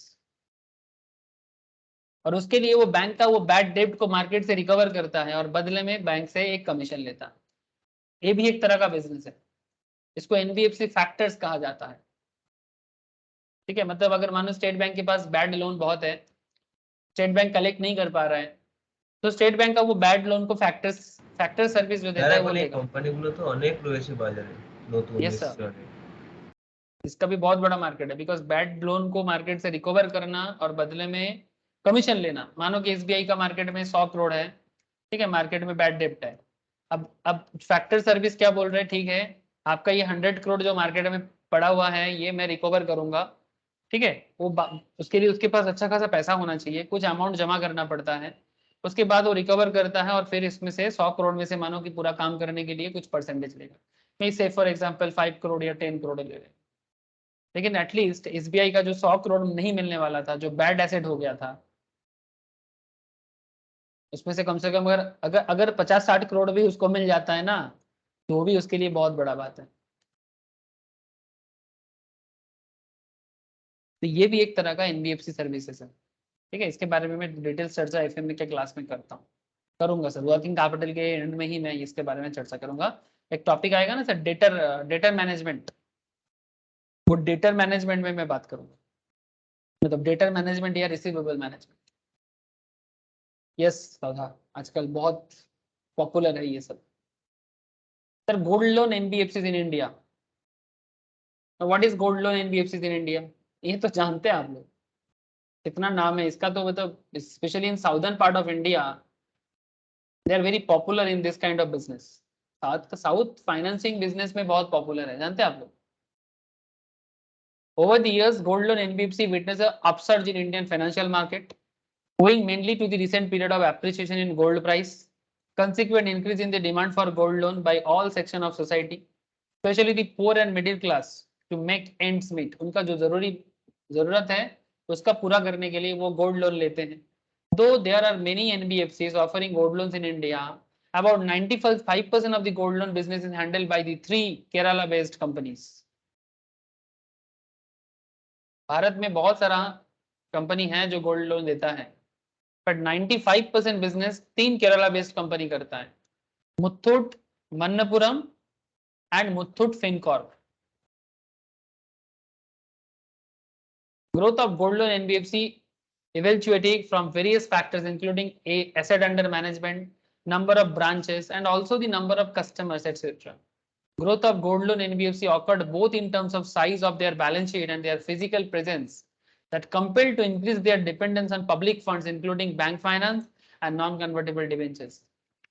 और उसके लिए वो बैंक का वो बैड डेप्ट को मार्केट से रिकवर करता है और बदले में बैंक से एक कमीशन लेता है। ये भी एक तरह का बिजनेस है, इसको एनबीएफसी फैक्टर्स कहा जाता है, ठीक है। मतलब अगर मानो स्टेट बैंक के पास बैड लोन बहुत है, स्टेट बैंक कलेक्ट नहीं कर पा रहा है, तो स्टेट बैंक का वो बैड लोन को फैक्टर सर्विस जो देता यार है वो এখন এই लेगा। কোম্পানিগুলো তো অনেক রয়েছে বাজারে, নতুন यस सर, এসছে অনেক। इसका भी बहुत बड़ा मार्केट है, बिकॉज बैड लोन को मार्केट से रिकवर करना और बदले में कमीशन लेना। मानो कि एसबीआई का मार्केट में 100 करोड़ है, ठीक है, मार्केट में बैड डेप्ट है। अब फैक्टर सर्विस क्या बोल रहे हैं, ठीक है, आपका ये 100 करोड़ जो मार्केट में पड़ा हुआ है ये मैं रिकवर करूंगा, ठीक है। उसके लिए उसके पास अच्छा खासा पैसा होना चाहिए, कुछ अमाउंट जमा करना पड़ता है, उसके बाद वो रिकवर करता है और फिर इसमें से 100 करोड़ में से मानो कि पूरा काम करने के लिए कुछ परसेंटेज लेगा। नहीं से फॉर एग्जाम्पल 5 करोड़ या 10 करोड़ ले रहे, लेकिन एटलीस्ट एसबीआई का जो 100 करोड़ नहीं मिलने वाला था, जो बैड एसेट हो गया था, उसमें से कम अगर अगर अगर 50-60 करोड़ भी उसको मिल जाता है ना, तो भी उसके लिए बहुत बड़ा बात है। तो ये भी एक तरह का एनबीएफसी सर्विसेज है, ठीक है। इसके बारे में मैं डिटेल चर्चा एफएम में के क्लास में करता हूँ, करूंगा सर, वर्किंग कैपिटल के एंड में ही मैं इसके बारे में चर्चा करूंगा। एक टॉपिक आएगा ना सर, डेटर डेटर मैनेजमेंट, वो डेटर मैनेजमेंट में मैं बात करूंगा, मतलब डेटर मैनेजमेंट या रिसीवेबल मैनेजमेंट। यस सौधा, आजकल बहुत पॉपुलर है ये सब। Sir gold loan NBFC in India, what is gold loan NBFC in India, ये तो जानते हैं आप लोग, कितना नाम है इसका, तो मतलब specially in southern part of India they are very popular in this kind of business. South financing business में बहुत पॉपुलर है, जानते हैं आप लोग। Over the years, gold loan NBFC witnessed an upsurge in Indian financial market, owing mainly to the recent period of appreciation in gold price, consequent increase in the demand for gold loan by all sections of society, especially the poor and middle class, to make ends meet. उनका जो जरूरत है उसका पूरा करने के लिए वो गोल्ड लोन लेते हैं। Though there are many NBFCs offering gold loans in India, about 95% of the gold loan business is handled by the 3 Kerala-based companies. Bharat में बहुत सारा कंपनी है जो गोल्ड लोन देता है, but 95% business 3 Kerala based company करता है, Muthoot, Manappuram and Muthoot Fincorp. Growth of gold loan NBFC evaluated from various factors including asset under management, number of branches, and also the number of customers, etc. Growth of gold loan NBFC occurred both in terms of size of their balance sheet and their physical presence that compelled to increase their dependence on public funds, including bank finance and non-convertible debentures.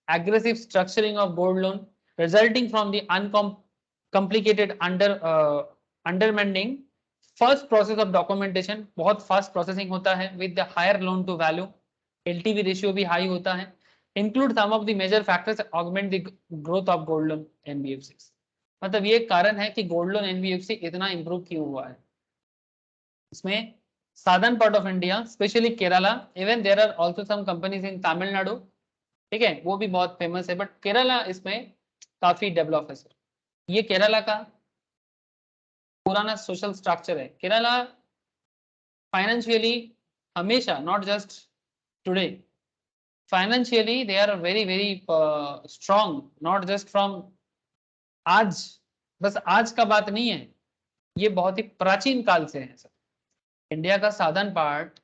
Aggressive structuring of gold loan resulting from the uncomplicated undermanding. First process of documentation बहुत fast processing होता है with the higher loan to value, LTV ratio भी high होता है, include some of the major factors augment the growth of gold loan NBFCs. मतलब ये कारण है कि गोल्ड लोन एनबीएफसी इतना इंप्रूव क्यों हुआ है। इसमें southern part of India specially Kerala, even there are also some companies in Tamil Nadu, ठीक है, वो भी बहुत फेमस है, बट केरला इसमें काफी डेवलप है सर। ये केरला का पुराना सोशल स्ट्रक्चर है। केरला फाइनेंशियली हमेशा, not just today, financially they are very very strong, not just from आज, बस आज का बात नहीं है, ये बहुत ही प्राचीन काल से है सर। इंडिया का साधन पार्ट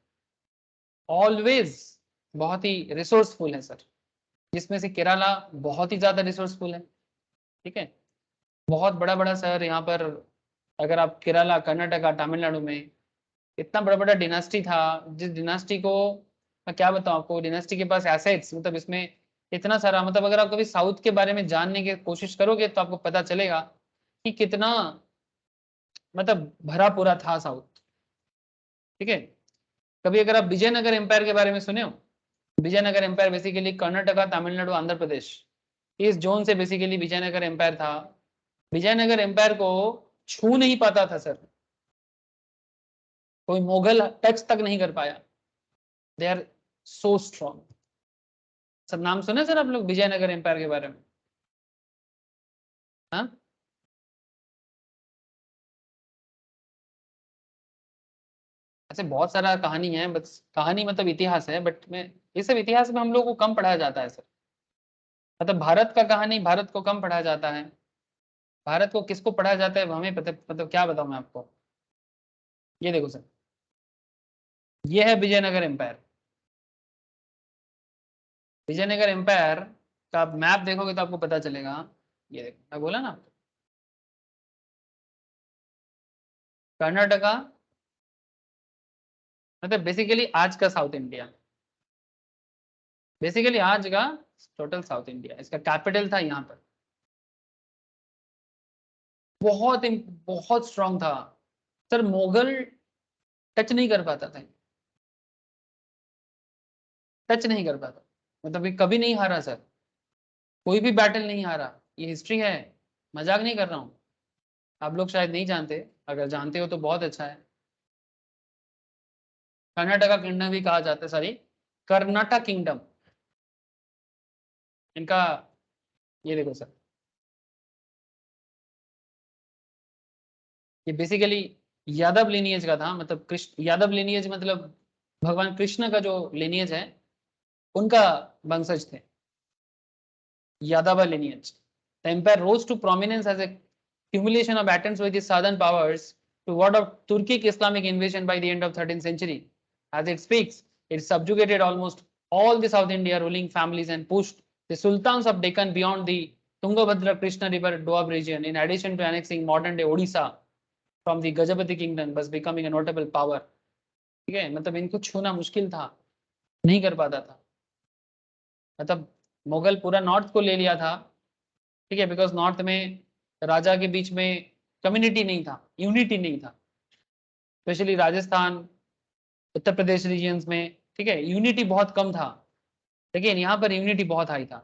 ऑलवेज बहुत ही रिसोर्सफुल है सर, जिसमें से केरला बहुत ही ज्यादा रिसोर्सफुल है। ठीक है, बहुत बड़ा बड़ा सर यहाँ पर, अगर आप केरला, कर्नाटका, तमिलनाडु में इतना बड़ा बड़ा डिनास्टी था, जिस डिनास्टी को मैं क्या बताऊँ आपको, डिनास्टी के पास एसेट्स, मतलब इसमें इतना सारा, मतलब अगर आप कभी साउथ के बारे में जानने की कोशिश करोगे तो आपको पता चलेगा कि कितना मतलब भरा पूरा था साउथ। ठीक है, कभी अगर आप विजयनगर एम्पायर के बारे में सुने हो, विजयनगर एम्पायर बेसिकली कर्नाटका, तमिलनाडु, आंध्र प्रदेश, इस जोन से बेसिकली विजयनगर एम्पायर था। विजयनगर एम्पायर को छू नहीं पाता था सर, कोई मुगल टच तक नहीं कर पाया। They are so strong. Sir नाम सुने सर आप लोग विजयनगर एम्पायर के बारे में? हाँ, ऐसे बहुत सारा कहानी है, बस कहानी मतलब इतिहास है, बट में ये सब इतिहास में हम लोग को कम पढ़ाया जाता है सर। मतलब भारत का कहानी, भारत को कम पढ़ाया जाता है। भारत को किसको पढ़ाया जाता है वो हमें पता, मतलब क्या बताऊं मैं आपको। ये देखो सर, ये है विजयनगर एम्पायर। विजयनगर एम्पायर का आप मैप देखोगे तो आपको पता चलेगा। ये देखो, मैं बोला ना, कर्नाटका, मतलब बेसिकली आज का साउथ इंडिया, बेसिकली आज का टोटल साउथ इंडिया, इसका कैपिटल था यहाँ पर। बहुत बहुत स्ट्रांग था सर, मुगल टच नहीं कर पाता था, टच नहीं कर पाता, मतलब ये कभी नहीं हारा सर, कोई भी बैटल नहीं हारा। ये हिस्ट्री है, मजाक नहीं कर रहा हूँ। आप लोग शायद नहीं जानते, अगर जानते हो तो बहुत अच्छा है। कर्नाटका किंगडम भी कहा जाता है, सॉरी, कर्नाटक किंगडम इनका। ये देखो सर, ये बेसिकली यादव लिनिएज का था, मतलब कृष्ण यादव लिनिएज, मतलब भगवान कृष्ण का जो लिनिएज है उनका वंशज थे, Yadav lineage. The empire rose to prominence as a accumulation of attempts by the southern powers to ward off Turkic Islamic invasion by the end of 13th century. As it speaks, it subjugated almost all the South India ruling families and pushed the sultans of Deccan beyond the Tungabhadra Krishna River Doab region, in addition to annexing modern-day Odisha from the Gajapati kingdom, thus becoming a notable power. ठीक है, मतलब इनको छूना मुश्किल था, नहीं कर पाता था। मतलब मुगल पूरा नॉर्थ को ले लिया था। ठीक है, बिकॉज नॉर्थ में राजा के बीच में कम्युनिटी नहीं था, यूनिटी नहीं था, स्पेशली राजस्थान, उत्तर प्रदेश रीजन्स में। ठीक है, यूनिटी बहुत कम था, लेकिन यहाँ पर यूनिटी बहुत हाई था।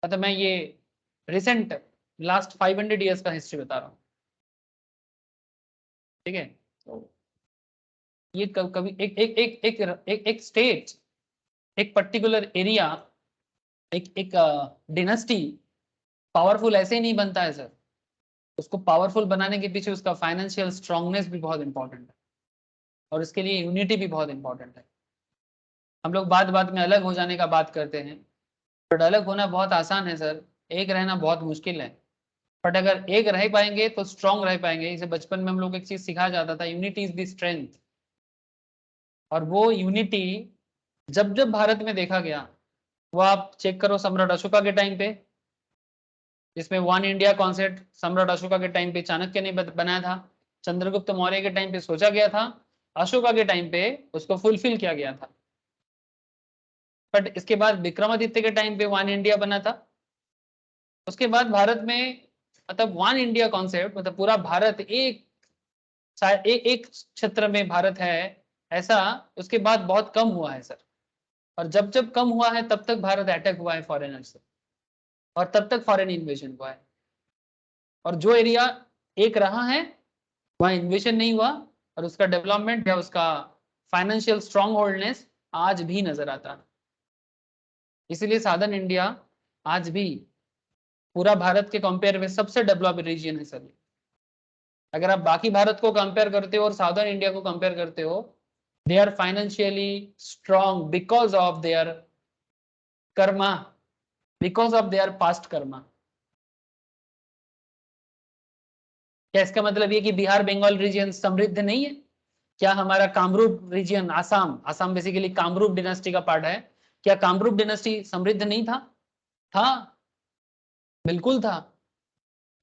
मतलब मैं ये रिसेंट लास्ट 500 ईयर्स का हिस्ट्री बता रहा हूँ। ठीक है, तो ये कभी एक स्टेट, एक पर्टिकुलर एरिया, एक डिनेस्टी पावरफुल ऐसे ही नहीं बनता है सर। उसको पावरफुल बनाने के पीछे उसका फाइनेंशियल स्ट्रांगनेस भी बहुत इंपॉर्टेंट है, और इसके लिए यूनिटी भी बहुत इंपॉर्टेंट है। हम लोग बात बात में अलग हो जाने का बात करते हैं, बट अलग होना बहुत आसान है सर, एक रहना बहुत मुश्किल है। बट अगर एक रह पाएंगे तो स्ट्रांग रह पाएंगे। इसे बचपन में हम लोग एक चीज सिखाया जाता था, यूनिटी इज द स्ट्रेंथ। और वो यूनिटी जब जब भारत में देखा गया, वो आप चेक करो सम्राट अशोका के टाइम पे, जिसमें वन इंडिया कॉन्सेप्ट सम्राट अशोका के टाइम पे चाणक्य ने बनाया था, चंद्रगुप्त मौर्य के टाइम पे सोचा गया था, अशोका के टाइम पे उसको फुलफिल किया गया था। बट इसके बाद विक्रमादित्य के टाइम पे वन इंडिया बना था। उसके बाद भारत में, मतलब वन इंडिया कॉन्सेप्ट, मतलब पूरा भारत एक क्षेत्र में भारत है ऐसा, उसके बाद बहुत कम हुआ है सर। और जब जब कम हुआ है तब तक भारत अटैक हुआ है फॉरेनर से, और तब तक फॉरेन इन्वेजन हुआ है। और जो एरिया एक रहा है वहाँ इन्वेजन नहीं हुआ, और उसका डेवलपमेंट या उसका फाइनेंशियल स्ट्रॉन्ग होल्डनेस आज भी नजर आता है। इसीलिए साधन इंडिया आज भी पूरा भारत के कंपेयर में सबसे डेवलप्ड रीजन है सर। अगर आप बाकी भारत को कंपेयर करते हो और साउदर्न इंडिया को कंपेयर करते हो, they are financially strong because of their karma, because of their past karma. क्या इसका मतलब ये कि बिहार बंगाल रीजन समृद्ध नहीं है? क्या हमारा Kamrup region, Assam, Assam basically Kamrup dynasty का पार्ट है, क्या कामरूप डिनेस्टी समृद्ध नहीं था? था, बिल्कुल था।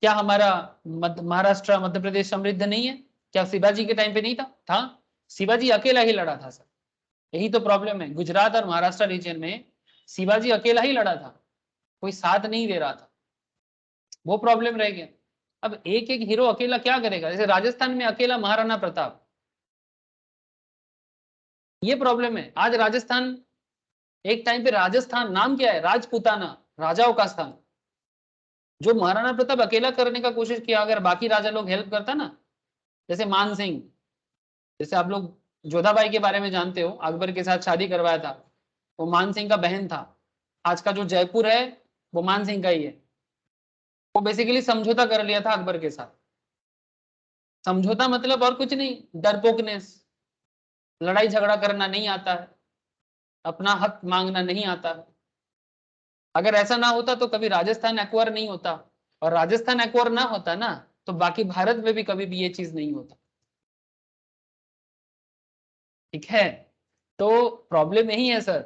क्या हमारा महाराष्ट्र, मध्य प्रदेश समृद्ध नहीं है? क्या शिवाजी के टाइम पे नहीं था? था। शिवाजी अकेला ही लड़ा था सर, यही तो प्रॉब्लम है। गुजरात और महाराष्ट्र रीजन में शिवाजी अकेला ही लड़ा था, कोई साथ नहीं दे रहा था, वो प्रॉब्लम रह गया। अब एक एक हीरो अकेला क्या करेगा? जैसे राजस्थान में अकेला महाराणा प्रताप, ये प्रॉब्लम है। आज राजस्थान, एक टाइम पे राजस्थान नाम क्या है? राजपूताना, राजाओं का स्थान। जो महाराणा प्रताप अकेला करने का कोशिश किया, अगर बाकी राजा लोग हेल्प करता ना, जैसे मान सिंह, जैसे आप लोग जोधाबाई के बारे में जानते हो, अकबर के साथ शादी करवाया था, वो मान सिंह का बहन था। आज का जो जयपुर है वो मान सिंह का ही है। वो बेसिकली समझौता कर लिया था अकबर के साथ। समझौता मतलब और कुछ नहीं, डरपोकनेस, लड़ाई झगड़ा करना नहीं आता है, अपना हक मांगना नहीं आता है। अगर ऐसा ना होता तो कभी राजस्थान एक्वायर नहीं होता, और राजस्थान एक्वायर ना होता ना तो बाकी भारत में भी कभी भी ये चीज नहीं होता। ठीक है, तो प्रॉब्लम यही है सर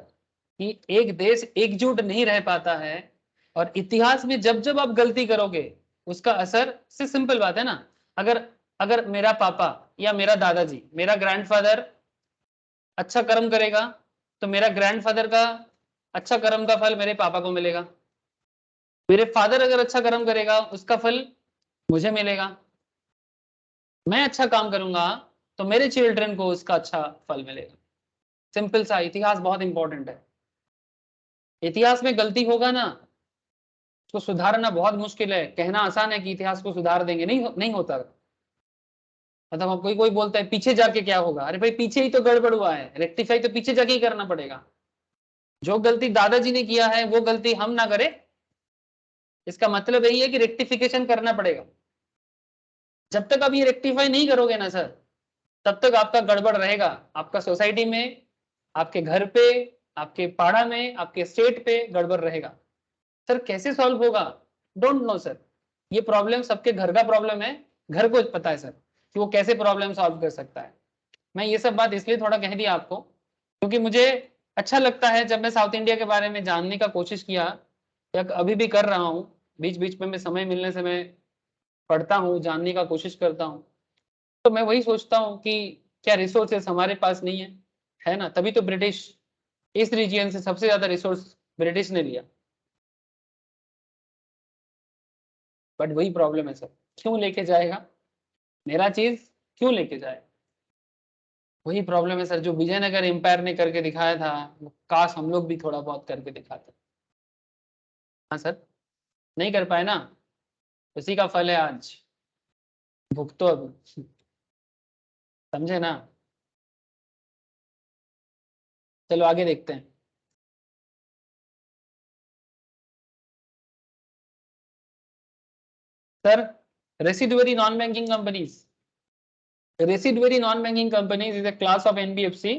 कि एक देश एकजुट नहीं रह पाता है, और इतिहास में जब जब आप गलती करोगे उसका असर, से सिंपल बात है ना, अगर अगर मेरा पापा या मेरा दादाजी, मेरा ग्रैंडफादर अच्छा कर्म करेगा तो मेरा ग्रैंडफादर का अच्छा कर्म का फल मेरे पापा को मिलेगा। मेरे फादर अगर अच्छा कर्म करेगा उसका फल मुझे मिलेगा। मैं अच्छा काम करूंगा तो मेरे चिल्ड्रन को उसका अच्छा फल मिलेगा। सिंपल सा, इतिहास बहुत इंपॉर्टेंट है। इतिहास में गलती होगा ना, उसको सुधारना बहुत मुश्किल है। कहना आसान है कि इतिहास को सुधार देंगे, नहीं होता। मतलब कोई कोई बोलता है पीछे जाके क्या होगा, अरे भाई पीछे ही तो गड़बड़ हुआ है, रेक्टिफाई तो पीछे जाके ही करना पड़ेगा। जो गलती दादाजी ने किया है वो गलती हम ना करें, इसका मतलब यही है कि रेक्टिफिकेशन करना पड़ेगा। जब तक आप ये रेक्टिफाई नहीं करोगे ना सर, तब तक आपका गड़बड़ रहेगा। आपका सोसाइटी में, आपके घर पे, आपके पाड़ा में, आपके स्टेट पे गड़बड़ रहेगा। सर कैसे सॉल्व होगा? Don't know sir. ये प्रॉब्लम सबके घर का प्रॉब्लम है, घर को पता है सर कि वो कैसे प्रॉब्लम सॉल्व कर सकता है। मैं ये सब बात इसलिए थोड़ा कह दिया आपको क्योंकि मुझे अच्छा लगता है, जब मैं साउथ इंडिया के बारे में जानने का कोशिश किया, या अभी भी कर रहा हूँ, बीच बीच में मैं समय मिलने से मैं पढ़ता हूँ, जानने का कोशिश करता हूँ, तो मैं वही सोचता हूँ कि क्या रिसोर्सेस हमारे पास नहीं है ना? तभी तो ब्रिटिश, इस रीजियन से सबसे ज्यादा रिसोर्स ब्रिटिश ने लिया। बट वही प्रॉब्लम है सर, क्यों लेके जाएगा मेरा चीज, क्यों लेके जाए? वही प्रॉब्लम है सर, जो विजयनगर एम्पायर ने करके दिखाया था, वो काश हम लोग भी थोड़ा बहुत करके दिखाते। हाँ सर, नहीं कर पाए ना, उसी का फल है आज, भुगतो अब। समझे ना? चलो आगे देखते हैं। Sir, residuary non banking companies, residuary non-banking companies is a class of NBFC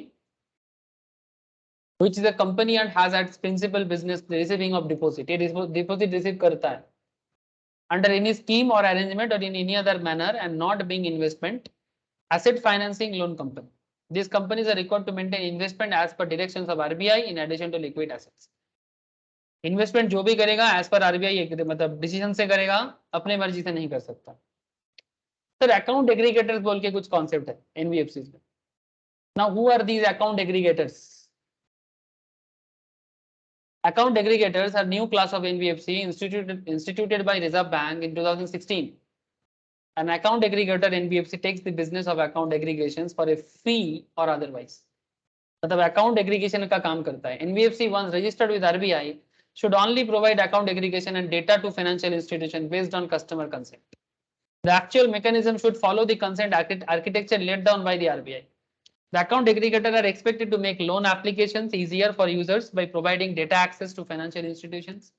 which is a company and has its principal business receiving of deposit. ये deposit receive करता है under any scheme or arrangement or in any other manner and not being investment, asset financing loan company. These companies are required to maintain investment as per directions of RBI in addition to liquid assets. Investment जो भी करेगा as per RBI मतलब decision से करेगा, अपने मर्जी से नहीं कर सकता। सर अकाउंट एग्रीगेटर्स बोल के कुछ कॉन्सेप्ट है एनबीएफसी में। Now who are these account aggregators? Account aggregators are new class of NBFC instituted by Reserve Bank in 2016. An account aggregator NBFC takes the business of account aggregations for a fee or otherwise. मतलब account aggregation का काम करता है। NBFC once registered with RBI should only provide account aggregation and data to financial institution based on customer consent. The actual mechanism should follow the consent architecture laid down by the RBI. The account aggregator are expected to make loan applications easier for users by providing data access to financial institutions.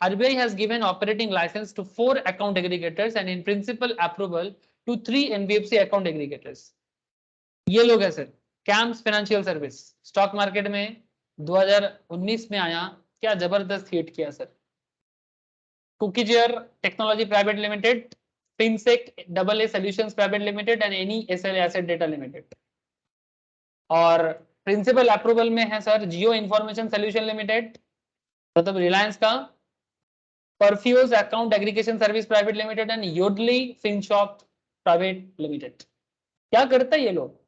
RBI has given operating license to 4 account aggregators and in principle approval to 3 NBFC account aggregators. ये लोग है sir CAMS financial service, stock market में 2019 में आया, क्या जबरदस्त hit किया sir. Cookiejar technology private limited, FinSec AA solutions private limited and NE SL asset data limited. और प्रिंसिपल अप्रूवल में है sir Jio information solution limited, मतलब रिलायंस का, Perfios account aggregation service private limited and Yodlee Finsoft private limited. क्या करता है ये लोग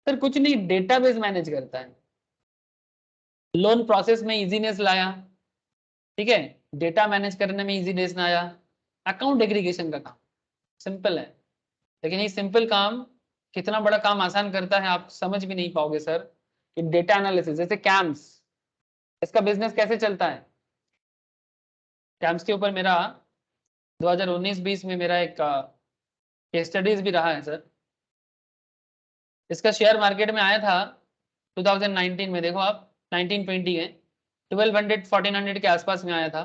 सर? कुछ नहीं, डेटाबेस मैनेज करता है, लोन प्रोसेस में इजीनेस लाया, ठीक है, डेटा मैनेज करने में इजीनेस लाया, अकाउंट एग्रीगेशन का काम सिंपल है। लेकिन ये सिंपल काम कितना बड़ा काम आसान करता है आप समझ भी नहीं पाओगे सर। कि डेटा एनालिसिस, जैसे कैम्स, इसका बिजनेस कैसे चलता है? कैम्स के ऊपर मेरा 2019-20 में मेरा एक केस स्टडीज भी रहा है सर। इसका शेयर मार्केट में आया था 2019 में, देखो आप 1920 है, 1200-1400 के आसपास में आया था।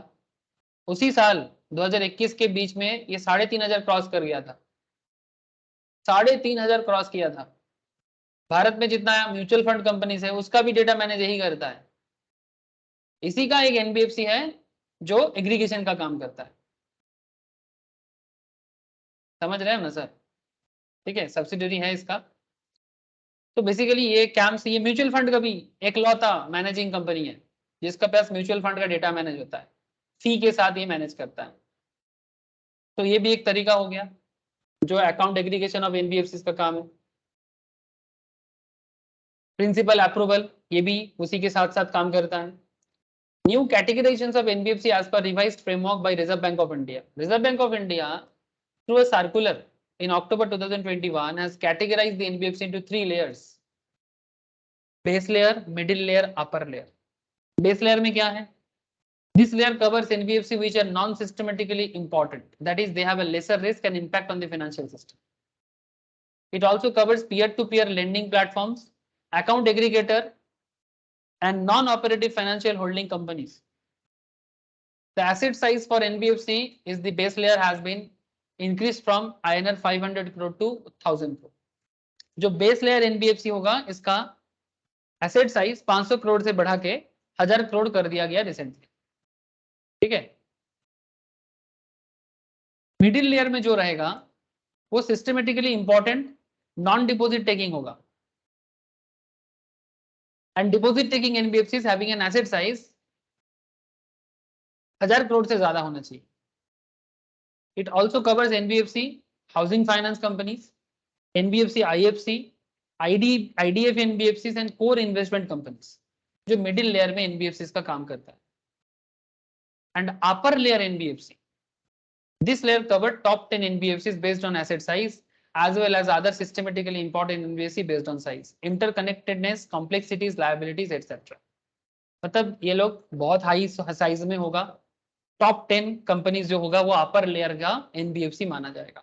उसी साल 2021 के बीच में ये 3500 क्रॉस कर गया था, 3500 क्रॉस किया था। भारत में जितना म्यूचुअल फंड कंपनीज है उसका भी डेटा मैनेज यही करता है। इसी का एक एनबीएफसी है जो एग्रीगेशन का काम करता है। समझ रहे हो ना सर? ठीक है, सब्सिडरी है इसका। तो बेसिकली ये कैम्स, ये म्यूचुअल फंड का भी एक लौता मैनेजिंग कंपनी है जिसका पास म्यूचुअल फंड का डेटा मैनेज होता है, फी के साथ ये मैनेज करता है। तो ये भी एक तरीका हो गया जो अकाउंट एग्रीगेशन ऑफ एनबीएफसी का काम है। प्रिंसिपल अप्रूवल, ये भी उसी के साथ साथ काम करता है। New categorisation of NBFC as per revised framework by reserve bank of India. Reserve bank of India through a circular in October 2021 has categorized the NBFC into 3 layers: base layer, middle layer, upper layer. Base layer में क्या है? This layer covers NBFC which are non-systematically important, that is they have a lesser risk and impact on the financial system. It also covers peer-to-peer lending platforms, account aggregator and non-operative financial holding companies. The asset size for NBFC is the base layer has been increased from INR 500 crore to 1000 crore. जो base layer NBFC होगा इसका asset size 500 crore से बढ़ा के 1000 करोड़ कर दिया गया recently, ठीक है। मिडिल लेयर में जो रहेगा वो systematically important non deposit taking होगा, and deposit taking NBFC having an asset size 1000 crore से ज्यादा होना चाहिए। It also covers NBFC, housing finance companies, NBFC IFC, IDF NBFCs and core investment companies, जो मिडिल लेयर में NBFCs का काम करता है। And upper layer NBFC, this layer covered top 10 NBFCs based on asset size as well as other systematically important NBFC based on size, interconnectedness, complexities, liabilities, etc. मतलब ये लोग बहुत हाई साइज में होगा। टॉप 10 कंपनीज जो होगा वो upper layer का एनबीएफसी माना जाएगा।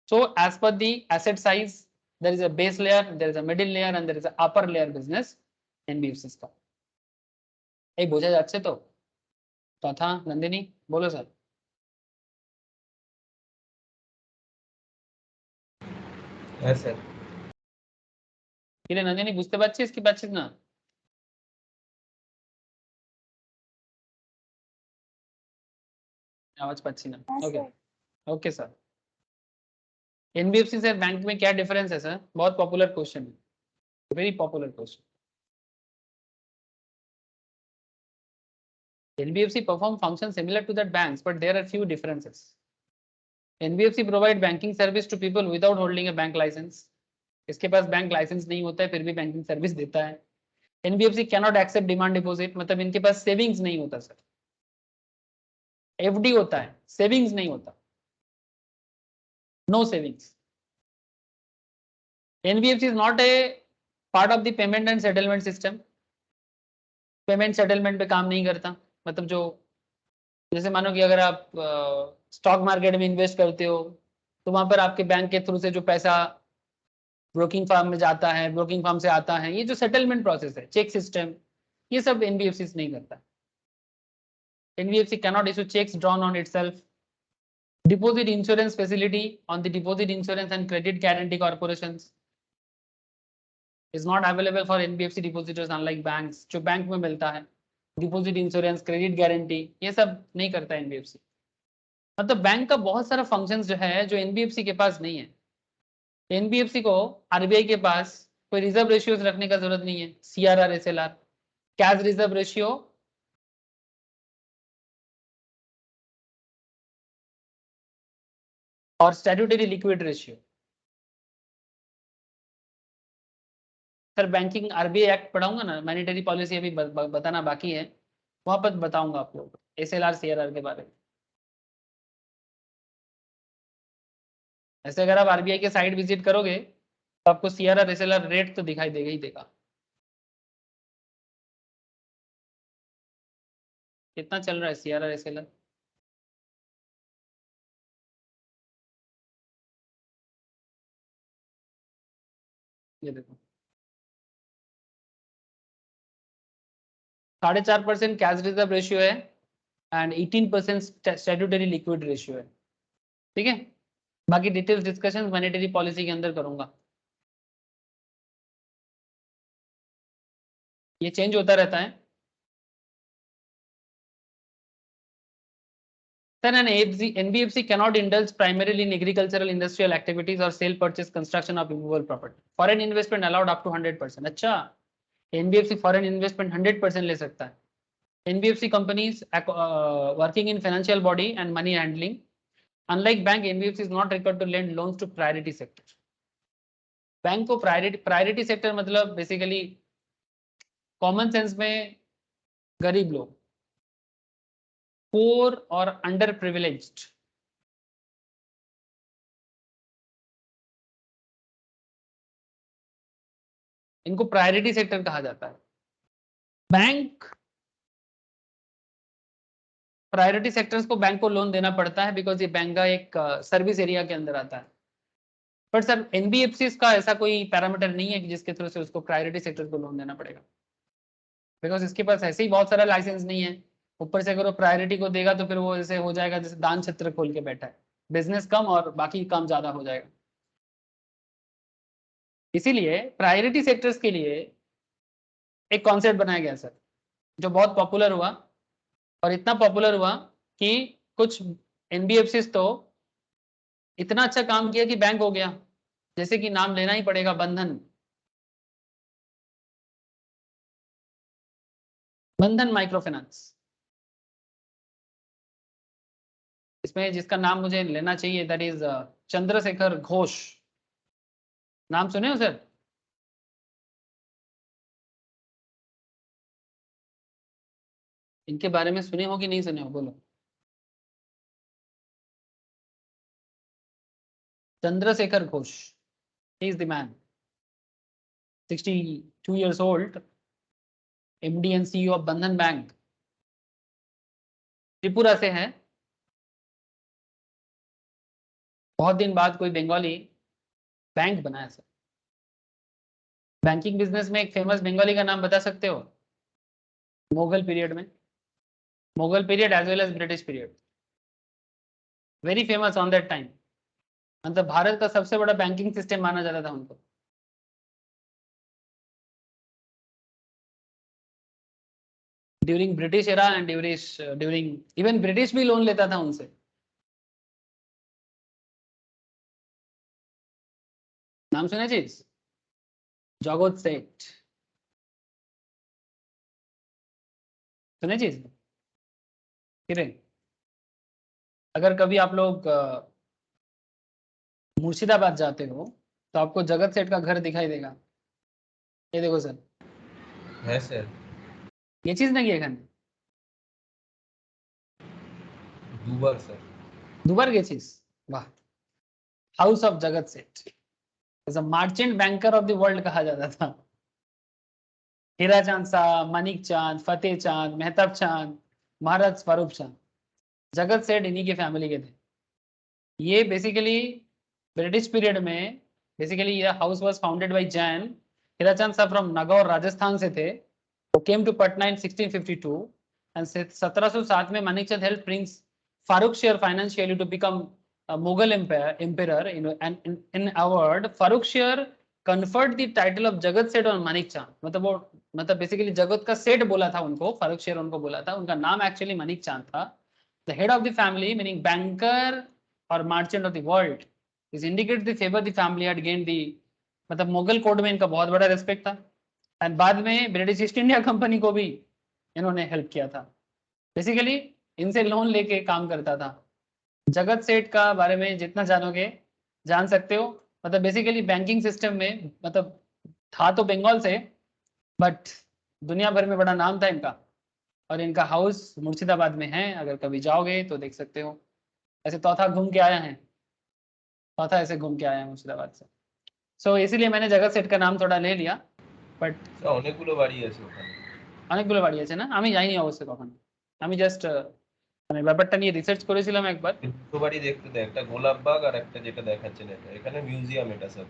So as per the asset size there is a base layer, there is a middle layer and there is a upper layer business NBFC का। এই বোঝা যাচ্ছে তো তথা নন্দিনী বলো স্যার। হ্যাঁ স্যার। কিরে নন্দিনী বুঝতে পারছিস কি পারছিস না? आवाज पाচ্ছি না। Okay okay sir. एनबीएफसी से बैंक में क्या डिफरेंस है सर? बहुत पॉपुलर क्वेश्चन है, very popular question. NBFC perform functions similar to that banks, but there are few differences. NBFC provide banking service to people without holding a bank license. इसके पास bank licence नहीं होता है फिर भी banking service देता है। NBFC cannot accept demand deposit, मतलब इनके पास सेविंग्स नहीं होता सर, FD होता है, सेविंग्स नहीं होता, no savings. NBFC is not a part of the payment and settlement system. Payment settlement पे काम नहीं करता, मतलब जो जैसे मानो कि अगर आप स्टॉक मार्केट में इन्वेस्ट करते हो तो वहां पर आपके बैंक के थ्रू से जो पैसा ब्रोकिंग फर्म में जाता है, ब्रोकिंग फर्म से आता है, ये जो सेटलमेंट प्रोसेस है, चेक सिस्टम, ये सब एनबीएफसी नहीं करता। NBFC cannot issue cheques drawn on itself, deposit insurance facility on the deposit insurance and credit guarantee corporations is not available for NBFC depositors unlike banks. जो bank में मिलता है deposit insurance, credit guarantee, ये सब नहीं करता है NBFC. मतलब बैंक का बहुत सारा फंक्शंस जो है जो एनबीएफसी के पास नहीं है। एनबीएफसी को आरबीआई के पास कोई रिजर्व रेशियोज रखने का जरूरत नहीं है, CRR, SLR, cash reserve ratio और statutory liquid ratio. Sir banking RBI act पढ़ाऊंगा ना, मॉनेटरी पॉलिसी अभी बताना बाकी है, वहां पर बताऊंगा आप लोग एसएलआर सीआरआर के बारे में। ऐसे अगर आप आरबीआई के साइट विजिट करोगे तो आपको सीआरआर एसएलआर रेट तो दिखाई देगा ही देगा। कितना चल रहा है सीआरआर एसएलआर? ये देखो 4.5% कैश रिजर्व रेशियो है एंड 18% स्टैट्यूटरी लिक्विड रेशियो है। ठीक है, बाकी डिटेल्स डिस्कशन मॉनेटरी पॉलिसी के अंदर करूंगा। ये चेंज होता रहता है। Then an NBFC cannot indulge primarily in agricultural, industrial activities or sale, purchase, construction of immovable property. Foreign investment allowed up to 100%. अच्छा, NBFC foreign investment 100% ले सकता है। NBFC companies working in financial body and money handling. Unlike bank, NBFC is not required to lend loans to priority sector. Bank को priority sector मतलब basically common sense में गरीब लोग, पोर और अंडर प्रिविलेज्ड, इनको प्रायोरिटी सेक्टर कहा जाता है। बैंक प्रायोरिटी सेक्टर्स को बैंक को लोन देना पड़ता है बिकॉज ये बैंक का एक सर्विस एरिया के अंदर आता है। बट सर एनबीएफसी का ऐसा कोई पैरामीटर नहीं है कि जिसके थ्रू से उसको प्रायोरिटी सेक्टर को लोन देना पड़ेगा, बिकॉज इसके पास ऐसे ही बहुत सारा लाइसेंस नहीं है। ऊपर से अगर वो प्रायोरिटी को देगा तो फिर वो ऐसे हो जाएगा जैसे दान छत्र खोल के बैठा है, बिजनेस कम और बाकी काम ज्यादा हो जाएगा। इसीलिए प्रायोरिटी सेक्टर्स के लिए एक कॉन्सेप्ट बनाया गया सर, जो बहुत पॉपुलर हुआ और इतना पॉपुलर हुआ कि कुछ एनबीएफसी तो इतना अच्छा काम किया कि बैंक हो गया। जैसे कि नाम लेना ही पड़ेगा, बंधन, बंधन माइक्रो फाइनेंस। इसमें जिसका नाम मुझे लेना चाहिए दैट इज चंद्रशेखर घोष। नाम सुने हो सर? इनके बारे में सुने हो कि नहीं सुने हो, बोलो। Chandrashekhar Ghosh, he is the man, 62 years old, MD and CEO of बंधन बैंक, त्रिपुरा से है। बहुत दिन बाद कोई बंगाली बैंक बनाया सर। बैंकिंग बिजनेस में एक फेमस बंगाली का नाम बता सकते हो? मुगल पीरियड में, Mughal period as well as British period, very famous on that time. मतलब भारत का सबसे बड़ा बैंकिंग सिस्टम माना जाता था उनको। During British era and during even British भी लोन लेता था उनसे। नाम सुने चीज? जगत सेठ, सुने चीज? किरण, अगर कभी आप लोग मुर्शिदाबाद जाते हो तो आपको जगत सेठ का घर दिखाई देगा। ये देखो सर, है सर। ये चीज नहीं है खाने दुबार सर। दोबार ये चीज, वाह। House of Jagat Seth as a merchant banker of the world कहा जाता था। हीरा चांद साहब, मानिक चांद, फतेह चांद, मेहताब चांद, महाराज स्वरूप चांद, जगत सेठ इन्हीं के फैमिली के थे। ये बेसिकली ब्रिटिश पीरियड में बेसिकली ये house was founded by Jain. Hira Chand साहब फ्रॉम नागौर राजस्थान से थे। वो came to Patna in 1652 and 1707 में Manik Chand help prince Farrukh Siyar financially to become Mughal emperor, and in award Farrukhshir conferred the title of Jagat Seth on Manik Chand. मतलब basically जगत का सेठ बोला था उनको, फारूकशेर उनको बोला था, उनका नाम एक्चुअली मनिक चांद था. The head of the family meaning banker और merchant of the world is indicate the favour the family had gain दी. मतलब मुगल कोर्ट में इनका बहुत बड़ा रिस्पेक्ट था. एंड बाद में ब्रिटिश ईस्ट इंडिया कंपनी को भी इन्होंने हेल्प किया था. बेसिकली इनसे लोन लेके काम करता था. जगत सेठ का बारे में जितना जानोगे जान सकते हो. मतलब बेसिकली बैंकिंग सिस्टम में, मतलब था तो बंगाल से, बट दुनिया भर में बड़ा नाम था इनका. और इनका हाउस मुर्शिदाबाद में है, अगर कभी जाओगे तो देख सकते हो. ऐसे चौथा घूम के आया है, चौथा ऐसे घूम के आया है मुर्शिदाबाद से. सो इसीलिए मैंने जगत सेठ का नाम थोड़ा ले लिया. বাট অনেকগুলো বাড়ি আছে ওখানে, অনেকগুলো বাড়ি আছে না, আমি যাইনি অবশ্যই কখনো. আমি জাস্ট মানে ব্যাপারটা নিয়ে রিসার্চ করেছিলাম একবার. দুটো বাড়ি দেখতে দেয়, একটা গোলাপবাগ আর একটা যেটা দেখাচ্ছেন এটা, এখানে মিউজিয়াম এটা সব.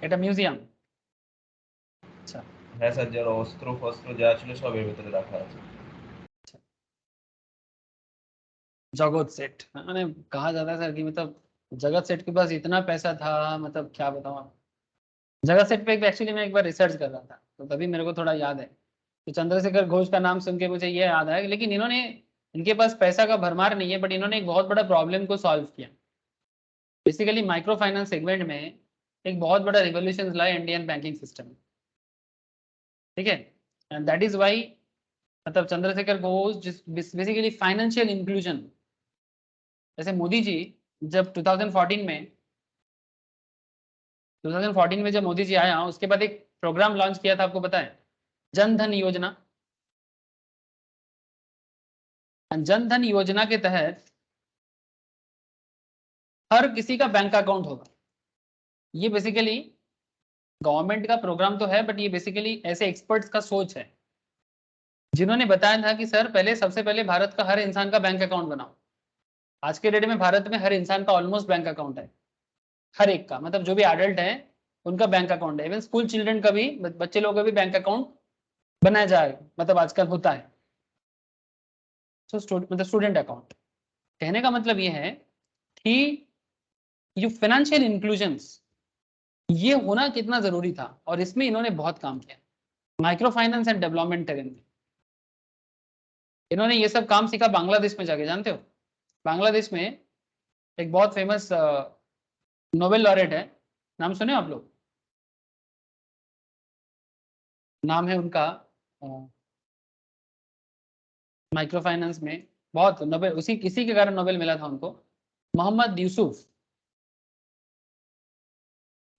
এটা মিউজিয়াম. আচ্ছা. হ্যাঁ স্যার, যার অস্ত্র ফস্ত্র যা ছিল সব এর ভিতরে রাখা আছে. जगत सेठ मैंने कहा जाता है सर कि मतलब जगत सेठ के पास इतना पैसा था, मतलब क्या बताऊं आप. जगत सेठ पे एक्चुअली मैं एक बार रिसर्च कर रहा था तो तभी मेरे को थोड़ा याद है. तो चंद्रशेखर घोष का नाम सुन के मुझे ये याद है. लेकिन इन्होंने, इनके पास पैसा का भरमार नहीं है, बट इन्होंने एक बहुत बड़ा प्रॉब्लम को सॉल्व किया. बेसिकली माइक्रो फाइनेंस सेगमेंट में एक बहुत बड़ा रिवोल्यूशन लाया इंडियन बैंकिंग सिस्टम. ठीक है. एंड दैट इज वाई मतलब चंद्रशेखर घोष जिस बेसिकली फाइनेंशियल इंक्लूजन. जैसे मोदी जी जब 2014 में जब मोदी जी आया, उसके बाद एक प्रोग्राम लॉन्च किया था, आपको पता है, जन धन योजना. जन धन योजना के तहत हर किसी का बैंक अकाउंट होगा. ये बेसिकली गवर्नमेंट का प्रोग्राम तो है, बट ये बेसिकली ऐसे एक्सपर्ट्स का सोच है जिन्होंने बताया था कि सर पहले, सबसे पहले भारत का हर इंसान का बैंक अकाउंट बनाओ. आज के डेट में भारत में हर इंसान का ऑलमोस्ट बैंक अकाउंट है, हर एक का. मतलब जो भी एडल्ट है उनका बैंक अकाउंट है. इवन स्कूल चिल्ड्रन का भी, बच्चे लोगों का भी बैंक अकाउंट बनाया जाए, मतलब आजकल होता है. मतलब स्टूडेंट अकाउंट. कहने का मतलब ये है कि ये फाइनेंशियल इंक्लूजन्स, ये होना कितना जरूरी था, और इसमें इन्होंने बहुत काम किया. Micro finance and development terrain में इन्होंने ये सब काम सीखा बांग्लादेश में जाके. जानते हो बांग्लादेश में एक बहुत फेमस नोबेल लॉरेट है, नाम सुने आप लोग? नाम है उनका, माइक्रो फाइनेंस में बहुत नोबेल, उसी किसी के कारण नोबेल मिला था उनको. Mohammad Yusuf,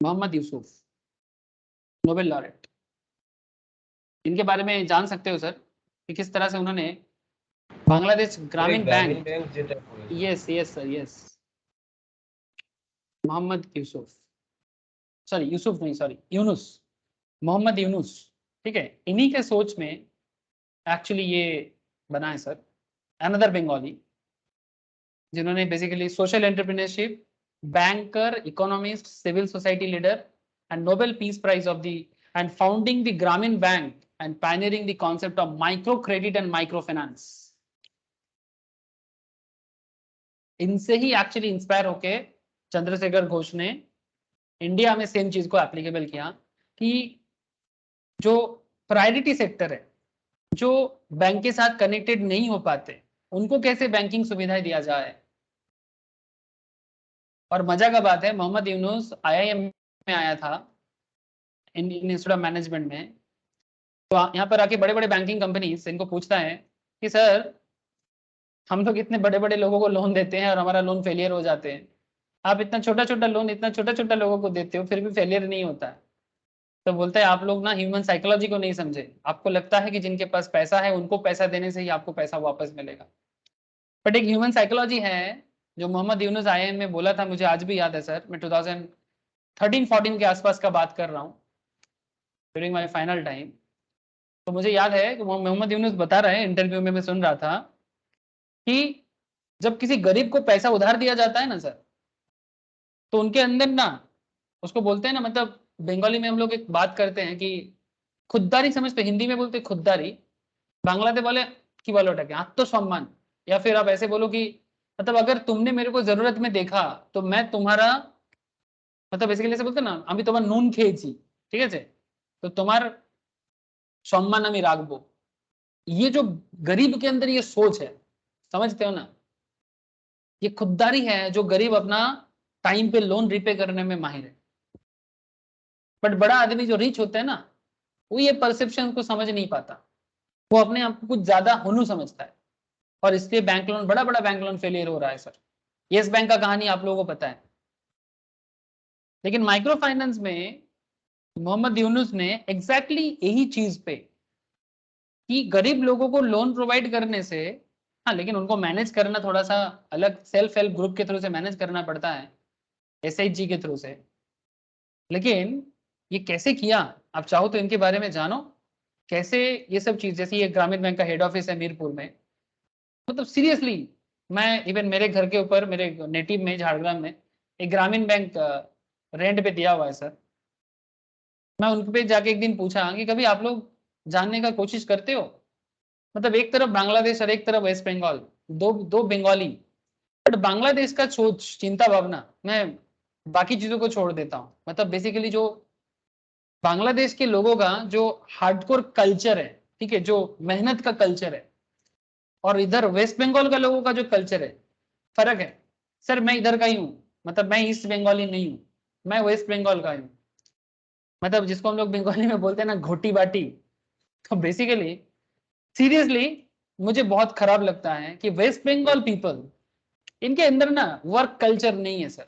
Mohammad Yusuf Nobel laureate. इनके बारे में जान सकते हो सर कि किस तरह से उन्होंने Bangladesh Grameen bank, yes yes sir yes, Mohammad Yusuf, sorry Yusuf नहीं, सॉरी यूनुस, मोहम्मद यूनुस. ठीक है. इन्हीं के सोच में एक्चुअली ये बना है सर. अनदर बंगाली जिन्होंने basically social entrepreneurship, banker, economist, civil society leader and Nobel peace prize of the and founding the Grameen bank and pioneering the concept of micro credit and micro finance. इनसे ही actually inspire होके चंद्रशेखर घोष ने India में same चीज को applicable किया कि जो प्रायोरिटी सेक्टर है, जो बैंक के साथ कनेक्टेड नहीं हो पाते, उनको कैसे बैंकिंग सुविधाएं दिया जाए. और मजा का बात है, मोहम्मद यूनुस IIM में आया था, इंडियन इंस्टीट्यूट ऑफ मैनेजमेंट में. तो यहाँ पर आके बड़े बड़े बैंकिंग कंपनीज इनको पूछता है कि सर हम लोग इतने बड़े बड़े लोगों को लोन देते हैं और हमारा लोन फेलियर हो जाते हैं, आप इतना छोटा छोटा लोन इतना छोटा छोटा लोगों को देते हो फिर भी फेलियर नहीं होता है. तो बोलता है आप लोग ना ह्यूमन साइकोलॉजी को नहीं समझे. आपको लगता है कि जिनके पास पैसा है उनको पैसा देने से ही आपको पैसा वापस मिलेगा, बट एक ह्यूमन साइकोलॉजी है जो मोहम्मद यूनुस IIM में बोला था. मुझे आज भी याद है सर, मैं 2013-14 के आसपास का बात कर रहा हूँ, ड्यूरिंग माई फाइनल टाइम. तो मुझे याद है कि मोहम्मद यूनुस बता रहे हैं, इंटरव्यू में मैं सुन रहा था कि जब किसी गरीब को पैसा उधार दिया जाता है ना सर, तो उनके अंदर ना, उसको बोलते हैं ना, मतलब बंगाली में हम लोग एक बात करते हैं कि खुददारी समझते, हिंदी में बोलते खुददारी, बांग्लाते बोले कि बोलो आत्मसम्मान, या फिर आप ऐसे बोलो कि मतलब अगर तुमने मेरे को जरूरत में देखा तो मैं तुम्हारा मतलब बेसिकली ऐसे बोलते ना, আমি তোমার নুন খেয়েছি, ঠিক আছে, तो তোমার সম্মান আমি রাখবো। ये जो गरीब के अंदर ये सोच है, समझते हो ना, ये खुददारी है जो गरीब अपना टाइम पे लोन रिपे करने में माहिर है। बट बड़ा आदमी जो रिच होता है ना, वो ये परसेप्शन को समझ नहीं पाता, वो अपने आप को कुछ ज्यादा होनू समझता है, और इसलिए बैंक लोन, बड़ा बड़ा बैंक लोन फेलियर हो रहा है सर। येस बैंक का कहानी आप लोगों को पता है। लेकिन माइक्रो फाइनेंस में मोहम्मद यूनुस ने एग्जैक्टली यही चीज पे कि गरीब लोगों को लोन प्रोवाइड करने से, हाँ लेकिन उनको मैनेज करना थोड़ा सा अलग, सेल्फ हेल्प ग्रुप के थ्रू से मैनेज करना पड़ता है, एसएचजी के थ्रू से। लेकिन ये कैसे किया, आप चाहो तो इनके बारे में जानो, कैसे ये सब चीज, जैसे ये ग्रामीण बैंक का हेड ऑफिस है मीरपुर में, मतलब सीरियसली मैं इवन मेरे घर के ऊपर, मेरे नेटिव में झारग्राम में एक ग्रामीण बैंक रेंट पे दिया हुआ है सर। मैं उन पे जाके एक दिन पूछा कि कभी आप लोग जानने का कोशिश करते हो, मतलब एक तरफ बांग्लादेश और एक तरफ वेस्ट बंगाल, दो दो बंगाली, बट बांग्लादेश का सोच, चिंता भावना, मैं बाकी चीजों को छोड़ देता हूँ, मतलब बेसिकली जो बांग्लादेश के लोगों का जो हार्डकोर कल्चर है, ठीक है, जो मेहनत का कल्चर है, और इधर वेस्ट बंगाल का लोगों का जो कल्चर है, फर्क है सर। मैं इधर का ही हूँ, मतलब मैं ईस्ट बंगाली नहीं हूँ, मैं वेस्ट बंगाल का हूँ, मतलब जिसको हम लोग बंगाली में बोलते हैं ना घोटी बाटी। तो बेसिकली सीरियसली मुझे बहुत खराब लगता है कि वेस्ट बंगाल पीपल, इनके अंदर ना वर्क कल्चर नहीं है sir,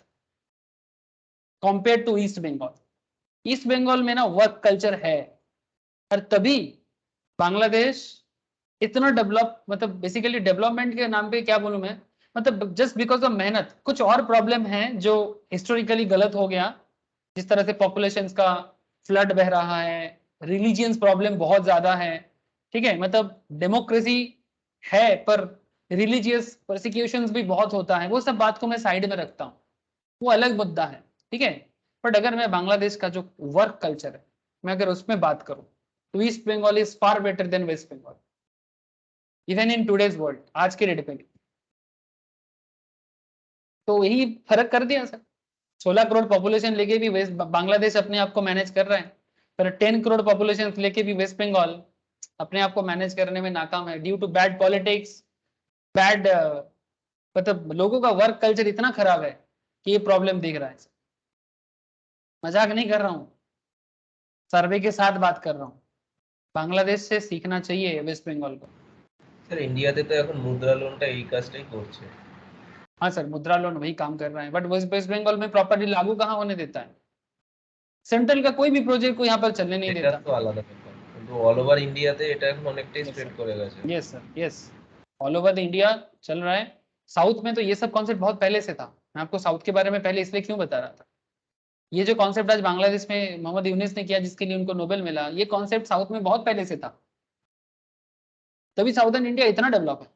compare to East Bengal. East Bengal में ना वर्क कल्चर है, और तभी बांग्लादेश इतना डेवलप, मतलब बेसिकली डेवलपमेंट के नाम पे क्या बोलूं मैं, मतलब जस्ट बिकॉज ऑफ मेहनत। कुछ और प्रॉब्लम है जो हिस्टोरिकली गलत हो गया, जिस तरह से पॉपुलेशन का फ्लड बह रहा है, रिलीजियंस प्रॉब्लम बहुत ज्यादा है, ठीक है, मतलब डेमोक्रेसी है पर रिलीजियस परसिक्यूशंस भी बहुत होता है, वो सब बात को मैं साइड में रखता हूँ, वो अलग मुद्दा है, ठीक है। बट अगर मैं बांग्लादेश का जो वर्क कल्चर है, मैं अगर उसमें बात करूं, तो East Bengal is far better than West Bengal, even in today's world, आज के डेट पे भी। तो यही फर्क कर दिया सर। 16 करोड़ पॉपुलेशन लेके भी वेस्ट बांग्लादेश अपने आप को मैनेज कर रहा है, पर 10 करोड़ पॉपुलेशन लेके भी वेस्ट बंगाल अपने आप को मैनेज करने में नाकाम है, due to bad politics, bad, मतलब लोगों का वर्क कल्चर इतना खराब है कि ये प्रॉब्लम दिख रहा है। मजाक नहीं कर रहा हूँ, सर्वे के साथ बात कर रहा हूँ। बांग्लादेश से सीखना चाहिए वेस्ट बंगाल को। স্যার ইন্ডিয়াতে তো এখন মুদ্রা লোনটা এই কাজটাই করছে। हाँ सर, मुद्रा लोन वही काम कर रहा है, बट वेस्ट बंगाल में प्रॉपर्ली लागू कहाँ होने देता है, सेंट्रल का कोई भी प्रोजेक्ट को यहाँ पर चलने नहीं এটা देता। তো আলাদা ব্যাপার, কিন্তু অল ওভার ইন্ডিয়াতে এটা এখন অনেকটাই यस স্প্রেড सर, করে गए। Yes sir, yes, all over the India चल रहा है। साउथ में तो ये सब कॉन्सेप्ट बहुत पहले से था, मैं आपको साउथ के बारे में पहले इसलिए क्यों बता रहा था, ये जो कॉन्सेप्ट आज बांग्लादेश में मोहम्मद यूनिस ने किया, जिसके लिए उनको नोबेल मिला, ये कॉन्सेप्ट साउथ में बहुत पहले से था, तभी साउथर्न इंडिया इतना डेवलप है,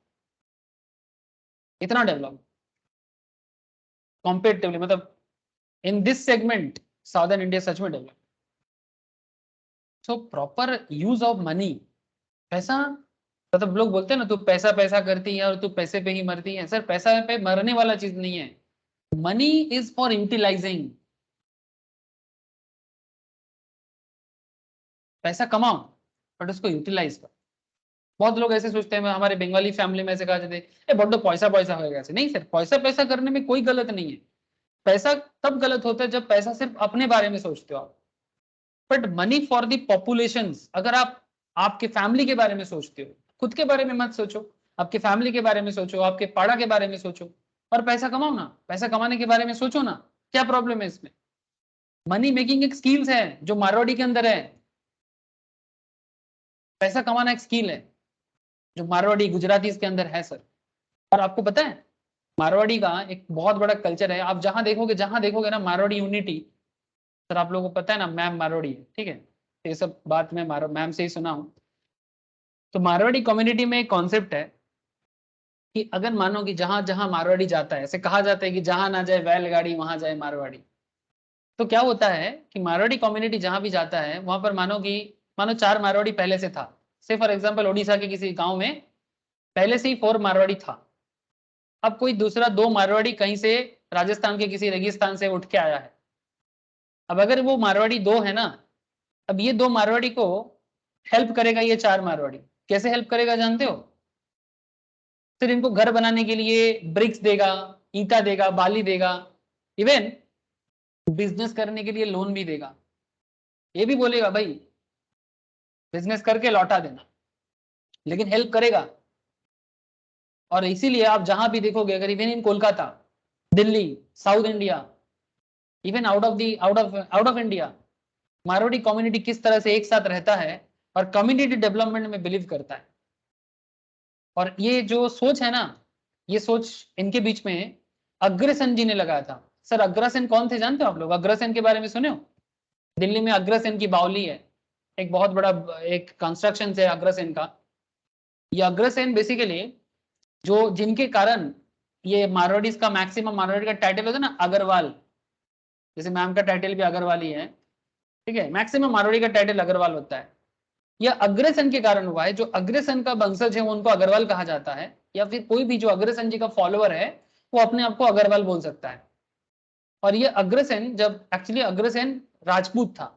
इतना डेवलप कॉम्पेरेटिवली, मतलब in this segment southern India सच में develop. So proper use of money, पैसा, मतलब लोग बोलते हैं ना तू पैसा पैसा करती है और तू पैसे पे ही मरती है, सर पैसा पे मरने वाला चीज नहीं है, मनी इज फॉर यूटिलाइजिंग। पैसा कमाओ बट उसको यूटिलाइज करो। बहुत लोग ऐसे सोचते हैं, हमारे बंगाली फैमिली में ऐसे कहा जाते हैं बड़ो पैसा पैसा होएगा, ऐसे नहीं सर, पैसा पैसा करने में कोई गलत नहीं है। पैसा तब गलत होता है जब पैसा सिर्फ अपने बारे में सोचते हो आप, but money for the population, अगर आप आपके फैमिली के बारे में सोचते हो, खुद के बारे में मत सोचो, आपके फैमिली के बारे में सोचो, आपके पाड़ा के बारे में सोचो, और पैसा कमाओ ना, पैसा कमाने के बारे में सोचो ना, क्या प्रॉब्लम है इसमें। मनी मेकिंग एक स्किल्स है जो मारवाड़ी के अंदर है, पैसा कमाना एक स्किल है जो मारवाड़ी गुजराती के अंदर है सर। और आपको पता है मारवाड़ी का एक बहुत बड़ा कल्चर है, आप जहां देखोगे ना मारवाड़ी यूनिटी, सर आप लोगों को पता है ना, मैम मारवाड़ी है, ठीक है, ये सब बात मैं मैम से ही सुना हूं। तो मारवाड़ी कम्युनिटी में एक कॉन्सेप्ट है कि अगर मानो कि जहां जहां मारवाड़ी जाता है, ऐसे कहा जाता है कि जहां ना जाए बैलगाड़ी वहां जाए मारवाड़ी। तो क्या होता है कि मारवाड़ी कम्युनिटी जहां भी जाता है वहां पर मानो 4 मारवाड़ी पहले से था, से फॉर एग्जाम्पल उड़ीसा के किसी गाँव में पहले से ही 4 मारवाड़ी था, अब कोई दूसरा 2 मारवाड़ी कहीं से राजस्थान के किसी रेगिस्तान से उठ के आया है, अब अगर वो मारवाड़ी 2 है ना, अब ये 2 मारवाड़ी को हेल्प करेगा ये 4 मारवाड़ी, कैसे हेल्प करेगा जानते हो? फिर इनको घर बनाने के लिए ब्रिक्स देगा, ईंटा देगा, बाली देगा, इवन बिजनेस करने के लिए लोन भी देगा। ये भी बोलेगा भाई बिजनेस करके लौटा देना, लेकिन हेल्प करेगा। और इसीलिए आप जहां भी देखोगे, अगर even in Kolkata, Delhi, south India, even out of India, Marwari community किस तरह से एक साथ रहता है और कम्युनिटी डेवलपमेंट में बिलीव करता है। और ये जो सोच है ना, ये सोच इनके बीच में अग्रसेन जी ने लगाया था। सर अग्रसेन कौन थे जानते हो आप लोग? अग्रसेन के बारे में सुने हो? दिल्ली में अग्रसेन की बावली है, एक बहुत बड़ा एक कंस्ट्रक्शन है अग्रसेन का। ये अग्रसेन बेसिकली जो जिनके कारण ये मारवाड़ीज का मैक्सिमम मारवाड़ी का टाइटल होता है ना अग्रवाल, जैसे मैम का टाइटल भी अग्रवाल ही है, ठीक है, मैक्सिमम मारवाड़ी का टाइटल अग्रवाल होता है। यह अग्रसेन के कारण हुआ है। जो अग्रसेन का वंशज है उनको अग्रवाल कहा जाता है, या फिर कोई भी जो अग्रसेन जी का फॉलोअर है वो अपने आप को अग्रवाल बोल सकता है। और ये अग्रसेन, जब एक्चुअली अग्रसेन राजपूत था,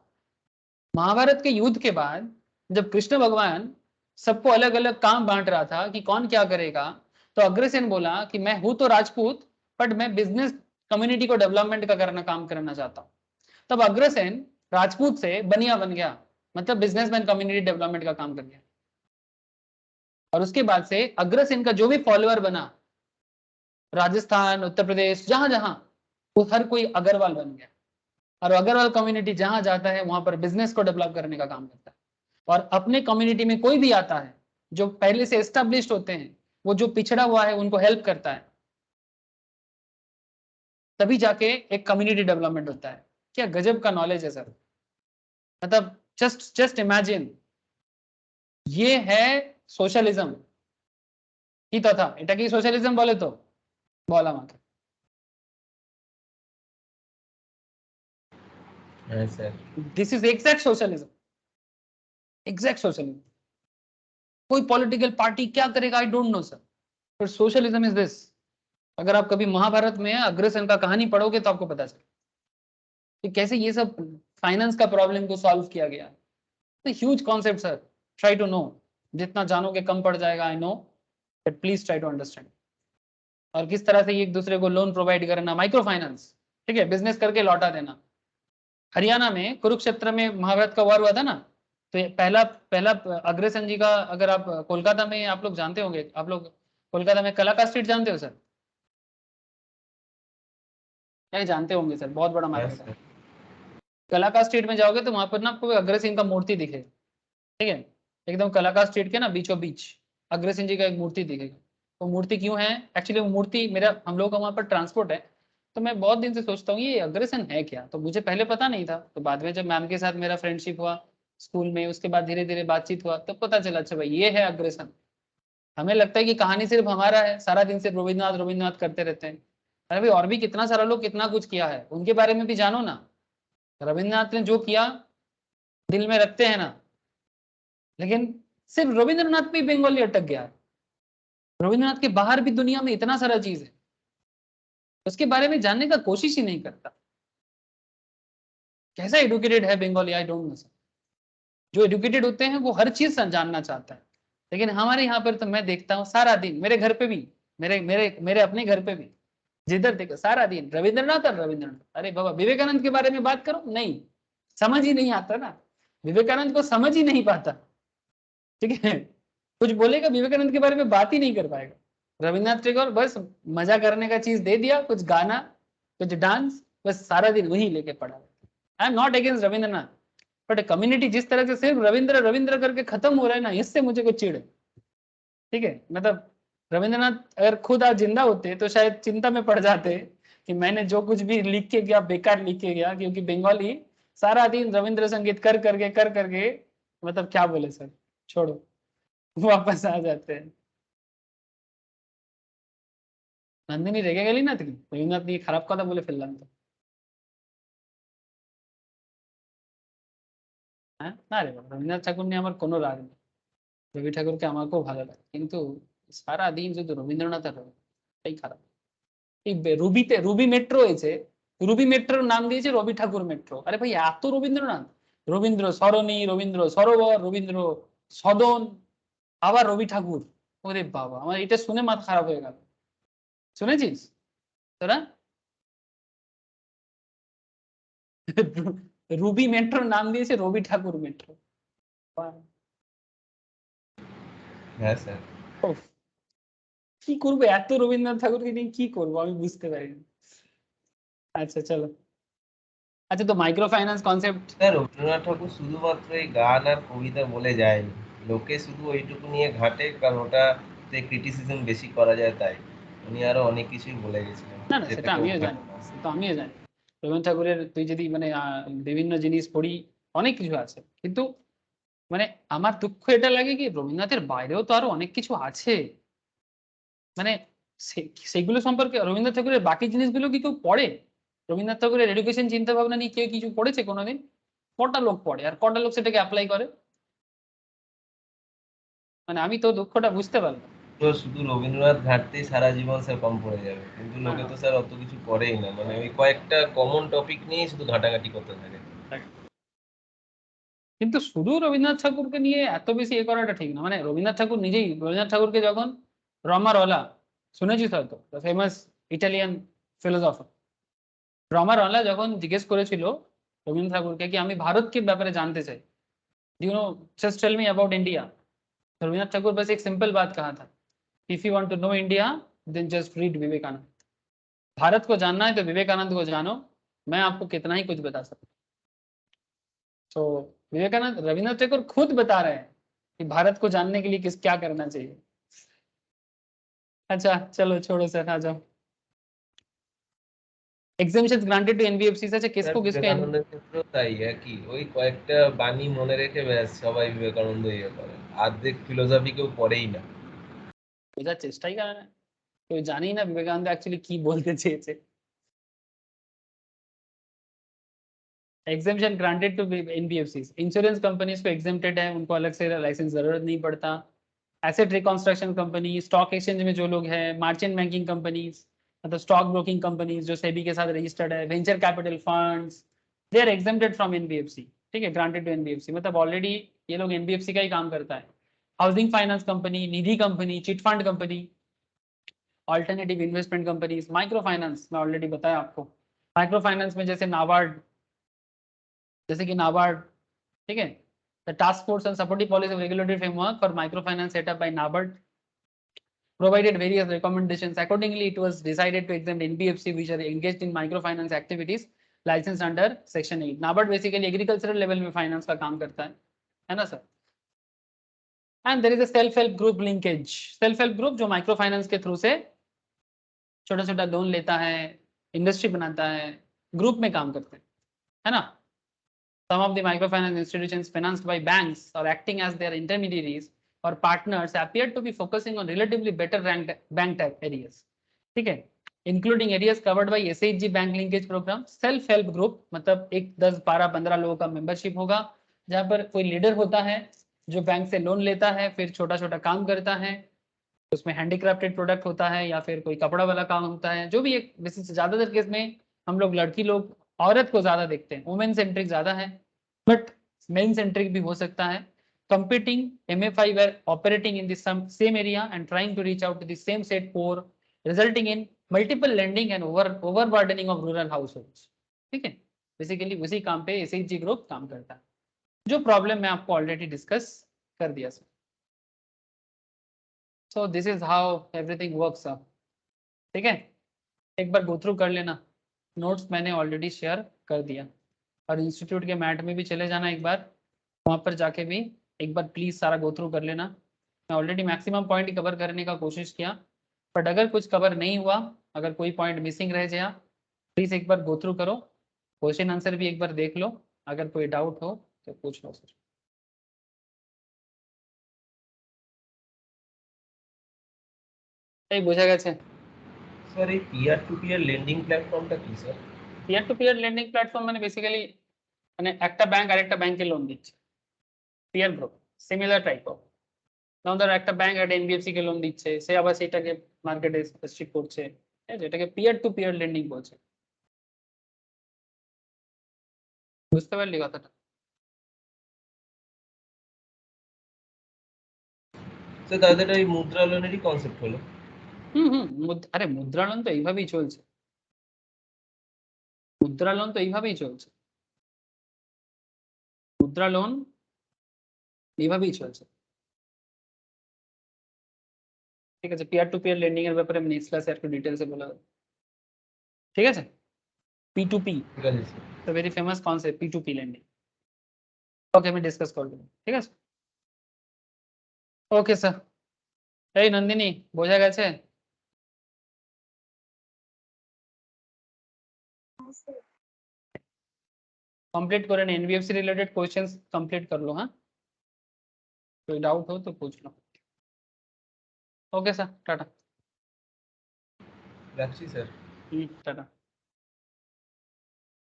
महाभारत के युद्ध के बाद जब कृष्ण भगवान सबको अलग अलग काम बांट रहा था कि कौन क्या करेगा, तो अग्रसेन बोला कि मैं हूं तो राजपूत, बट मैं बिजनेस कम्युनिटी को डेवलपमेंट का काम करना चाहता हूं। तब अग्रसेन राजपूत से बनिया बन गया, मतलब बिजनेसमैन कम्युनिटी डेवलपमेंट का काम कर गया। और उसके बाद से अग्रसेन का जो भी फॉलोअर बना, राजस्थान, उत्तर प्रदेश, जहां जहां, वो हर कोई अग्रवाल बन गया। और अग्रवाल कम्युनिटी जहां जाता है वहां पर बिजनेस को डेवलप करने का काम करता है। और अपने कम्युनिटी में कोई भी आता है जो पहले से एस्टेब्लिश्ड होते हैं, वो जो पिछड़ा हुआ है उनको हेल्प करता है, तभी जाके एक कम्युनिटी डेवलपमेंट होता है। क्या गजब का नॉलेज है सर, मतलब जस्ट इमेजिन, ये है सोशलिज्म की तथा এটা কি সোশ্যালিজম বলে তো? বল আমাকে। হ্যাঁ sir. This is exact socialism, exact socialism. कोई पॉलिटिकल पार्टी क्या करेगा आई डोंट नो सर, पर सोशलिज्म इज दिस। अगर आप कभी महाभारत में अग्रसेन का कहानी पढ़ोगे तो आपको पता चले कि कैसे ये सब फाइनेंस का प्रॉब्लम को सॉल्व किया गया। तो huge concept sir, try to know, जितना जानोगे कम पड़ जाएगा, I know, but please try to understand. और किस तरह से एक दूसरे को लोन प्रोवाइड करना, माइक्रो फाइनेंस, ठीक है, बिजनेस करके लौटा देना। हरियाणा में कुरुक्षेत्र में महाभारत का वार हुआ था ना, तो ये पहला पहला अग्रसेन जी का, अगर आप कोलकाता में, आप लोग जानते होंगे, आप लोग कोलकाता में कलाका स्ट्रीट जानते हो सर? नहीं जानते होंगे सर, बहुत बड़ा হ্যাঁ मार्केट है। স্যার। कलाका स्ट्रीट में जाओगे तो वहां पर ना आपको अग्रसेन का मूर्ति दिखेगा, ठीक है, एकदम कलाका स्ट्रीट के ना बीचों बीच अग्रसेन जी का एक मूर्ति दिखेगा। वो मूर्ति क्यों है? एक्चुअली वो मूर्ति, मेरा हम लोग का वहां पर ट्रांसपोर्ट है, तो मैं बहुत दिन से सोचता हूँ ये अग्रसेन है क्या, तो मुझे पहले पता नहीं था। तो बाद में जब मैम के साथ मेरा फ्रेंडशिप हुआ स्कूल में, उसके बाद धीरे धीरे बातचीत हुआ, तब पता चला अच्छा भाई ये है अग्रसेन। हमें लगता है कि कहानी सिर्फ हमारा है, सारा दिन सिर्फ रविन्द्रनाथ रविन्द्रनाथ करते रहते हैं। अरे भाई और भी कितना सारा लोग कितना कुछ किया है, उनके बारे में भी जानो ना। रविन्द्रनाथ ने जो किया दिल में रखते हैं ना, लेकिन सिर्फ रविंद्रनाथ पे बंगाली अटक गया है। रविंद्रनाथ के बाहर भी दुनिया में इतना सारा चीज है, उसके बारे में जानने का कोशिश ही नहीं करता। कैसा एडुकेटेड है Bengali, I don't know sir. जो एडुकेटेड होते हैं वो हर चीज जानना चाहता है, लेकिन हमारे यहाँ पर तो मैं देखता हूँ सारा दिन, मेरे घर पे भी, मेरे मेरे मेरे अपने घर पे भी, जिधर देखो सारा दिन रविंद्रनाथ और रविंद्रनाथ। अरे बाबा विवेकानंद के बारे में बात करो, नहीं, समझ ही नहीं आता ना, विवेकानंद को समझ ही नहीं पाता, ठीक है, कुछ बोलेगा विवेकानंद के बारे में बात ही नहीं कर पाएगा। रविन्द्रनाथ टैगोर बस मजा करने का चीज दे दिया, कुछ गाना, कुछ डांस, बस सारा दिन वही लेके पड़ा। I am not against Rabindranath, but community जिस तरह से सिर्फ रविंद्र रविंद्र करके खत्म हो रहा है ना, इससे मुझे कुछ चिढ़ है, ठीक है। मतलब रविंद्रनाथ अगर खुद आज जिंदा होते तो शायद चिंता में पड़ जाते कि मैंने जो कुछ भी लिख के गया बेकार लिख के गया, क्योंकि बंगाली सारा दिन रविंद्र संगीत कर करके मतलब क्या बोले सर, छोड़ो, वापस आ जाते हैं। नंदिनी রেগে গেলি না তুই? রবীন্দ্রনাথ নিয়ে খারাপ কথা বলে ফেললাম তো। হ্যাঁ না রে বাবা, রবীন্দ্রনাথ ঠাকুর নিয়ে আমার কোনো রাগ নেই, রবি ঠাকুরকে আমাকেও ভালো লাগে, কিন্তু সারা দিন শুধু রবীন্দ্রনাথ আর রবীন্দ্রনাথ। এই খারাপ। এই রুবিতে রুবি মেট্রো হয়েছে, রুবি মেট্রোর নাম দিয়েছে রবি ঠাকুর মেট্রো। আরে ভাই এত রবীন্দ্রনাথ, রবীন্দ্র সরণি, রবীন্দ্র সরোবর, রবীন্দ্র সদন, আবার রবি ঠাকুর। ওরে বাবা, আমার এটা শুনে মাথা খারাপ হয়ে গেল। শুনেছিস তোরা? রুবি মেট্রোর নাম দিয়েছে রবি ঠাকুর মেট্রো। হ্যাঁ স্যার। উফ, কি করবো এত রবীন্দ্রনাথ ঠাকুরকে নিয়ে, কি করবো আমি বুঝতে পারি না। আচ্ছা চলো, আচ্ছা তো micro finance concept. Sir Rabindranath Tagore শুধুমাত্র এই গান আর কবিতা বলে যায়নি, লোকে শুধু ওইটুকু নিয়ে ঘাটে কারণ ওটাতে ক্রিটিসিজম বেশি করা যায় তাই। উনি আরো অনেক কিছুই বলে গেছিলেন না না, সেটা যেটা কেউ আমিও ঘাটে জানি, না। সেটা আমিও জানি। রবীন্দ্রনাথ ঠাকুরের তুই যদি মানে বিভিন্ন জিনিস পড়ি, অনেক কিছু আছে, কিন্তু মানে আমার দুঃখ এটা লাগে কি রবীন্দ্রনাথের বাইরেও তো আরো অনেক কিছু আছে। মানে সেগুলো সম্পর্কে রবীন্দ্রনাথ ঠাকুরের বাকি জিনিসগুলো কি কেউ পড়ে? রবীন্দ্রনাথ ঠাকুরের এডুকেশন চিন্তা ভাবনা নিয়ে কেউ কিছু পড়েছে কোনোদিন? কটা লোক পড়ে আর কটা লোক সেটাকে অ্যাপ্লাই করে? মানে আমি তো দুঃখটা বুঝতে পারলাম। তো শুধু রবীন্দ্রনাথ ঘাটতেই সারা জীবন স্যার কম পড়ে যাবে, কিন্তু লোকে হ্যাঁ, তো স্যার অত কিছু করেই না, মানে ওই কয়েকটা কমন টপিক নিয়েই শুধু ঘাটাঘাটি করতে থাকে। কিন্তু শুধু রবীন্দ্রনাথ ঠাকুরকে নিয়ে এত বেশি এ করাটা ঠিক না। মানে রবীন্দ্রনাথ ঠাকুর নিজেই, রবীন্দ্রনাথ ঠাকুরকে যখন রমারওয়ালা, শুনেছিস হয়তো, ফেমাস ইটালিয়ান ফিলোসফার, রমারওয়ালা যখন জিজ্ঞেস করেছিল রবীন্দ্রনাথ ঠাকুরকে কি আমি ভারতকে ব্যাপারে জানতে চাই, you know just tell me about India, Rabindranath Thakur बस एक सिंपल बात कहा था, if you want to know India then just read Vivekananda. Bharat को जानना है तो विवेकानंद को जानो, मैं आपको कितना ही कुछ बता सकता हूँ। तो विवेकानंद, रविन्द्रनाथ ठाकुर खुद बता रहे हैं कि भारत को जानने के लिए किस क्या करना चाहिए। अच्छा चलो छोड़ो सर, आ जाओ। Exemptions granted to NBFC. अच्छा স্যার किसको किसको বিবেকানন্দের ক্ষেত্রেও তাই একই, ওই কয়েকটা বাণী মনে রেখে ব্যাস সবাই বিবেকানন্দ ইয়ে করে, অর্ধেক ফিলোসফি কেউ পড়েই না। বোঝার চেষ্টাই করে না, কেউ জানেই না বিবেকানন্দ অ্যাকচুয়ালি কি বলতে চেয়েছে। Exemption granted to NBFCs, insurance companies को एग्जेम्प्टेड है, उनको अलग से लाइसेंस जरूरत नहीं पड़ता। Asset reconstruction company, stock exchange में जो लोग हैं, मर्चेंट बैंकिंग कंपनीज, मतलब स्टॉक ब्रोकिंग कंपनीज जो सेबी के साथ रजिस्टर्ड है, venture capital funds, they are exempted from NBFC. ठीक है, ग्रांटेड टू एनबीएफसी मतलब ऑलरेडी ये लोग एनबीएफसी का ही काम करता है। Housing finance company, Nidhi company, chit fund company, alternative investment companies, micro finance मैं ऑलरेडी बताया आपको। माइक्रो फाइनेंस में जैसे नाबार्ड, जैसे कि नाबार्ड, ठीक है, the task force and supportive policy regulatory framework for micro finance set up by NABARD provided various recommendations. Accordingly, it was decided to exempt NBFC which are engaged in microfinance activities licensed under Section 8. NABARD basically agricultural level में finance का काम करता है ना sir? And there is a self-help group linkage. Self-help group जो microfinance के through से छोटा-छोटा लोन लेता है, इंडस्ट्री बनाता है, ग्रुप में काम करते हैं, है ना? Some of the microfinance institutions financed by banks or acting as their intermediaries or partners appear to be focusing on relatively better ranked bank type areas. ठीक है, including areas covered by SHG bank linkage program. Self help group मतलब एक 10 12 15 लोगों का membership होगा, जहां पर कोई लीडर होता है जो बैंक से लोन लेता है, फिर छोटा छोटा काम करता है, उसमें हैंडीक्राफ्टेड प्रोडक्ट होता है या फिर कोई कपड़ा वाला काम होता है, जो भी एक बेसिस ज्यादातर केस में हम लोग लड़की लोग औरत को ज्यादा देखते हैं, वुमेन सेंट्रिक ज्यादा है, बट मेन सेंट्रिक भी हो सकता है। Competing MFI were operating in the same area and trying to reach out to the same set core, resulting in multiple lending and overburdening of rural households. ठीक है, basically उसी काम पे SHG group काम करता है, जो प्रॉब्लम मैं आपको ऑलरेडी डिस्कस कर दिया sir. So this is how everything works up. ठीक है, एक बार गो थ्रू कर लेना, नोट्स मैंने ऑलरेडी शेयर कर दिया, और इंस्टीट्यूट के मैट में भी चले जाना एक बार, वहाँ पर जाके भी एक बार प्लीज सारा गो थ्रू कर लेना। मैं ऑलरेडी मैक्सिमम पॉइंट कवर करने का कोशिश किया, बट अगर कुछ कवर नहीं हुआ, अगर कोई पॉइंट मिसिंग रह गया, प्लीज एक बार गो थ्रू करो, क्वेश्चन आंसर भी एक बार देख लो, अगर कोई डाउट हो तो पूछ लो सर। এই বোঝা গেছে? স্যার এই পিয়ার টু পিয়ার লেন্ডিং প্ল্যাটফর্মটা কি sir? Peer to peer lending platform মানে বেসিক্যালি মানে একটা ব্যাংক আরেকটা ব্যাংকে লোন দিচ্ছে, peer group, similar type of, যেমন ধরো একটা ব্যাংক একটা এনবিএফসি কে লোন দিচ্ছে, সে আবার সেটাকে মার্কেটে স্ট্রিপ করছে, ঠিক আছে, এটাকে পিয়ার টু পিয়ার লেন্ডিং বলছে। বুঝতে পারলি কথাটা? তো তাদের ওই মুদ্রা লোনেরই কনসেপ্ট হলো। আরে মুদ্রা লোন তো এইভাবেই চলছে, মুদ্রা লোন তো এইভাবেই চলছে, মুদ্রা লোন এইভাবেই চলছে। ঠিক আছে, পিয়ার টু পিয়ার লেন্ডিং এর ব্যাপারে আমি নেক্সট ক্লাসে একটু ডিটেলসে বলে দেবো। ঠিক আছে, পি টু পি ঠিক আছে স্যার। তো very famous concept, P to P lending. Okay, আমি ডিসকাস করবো, ঠিক আছে। Okay sir. এই নন্দিনী, বোঝা গেছে? कंप्लीट करें, एनबीएफसी रिलेटेड क्वेश्चंस कंप्लीट कर लो। हाँ, कोई डाउट हो तो पूछ लो। Okay sir, Tata. রাখছি স্যার। टाटा।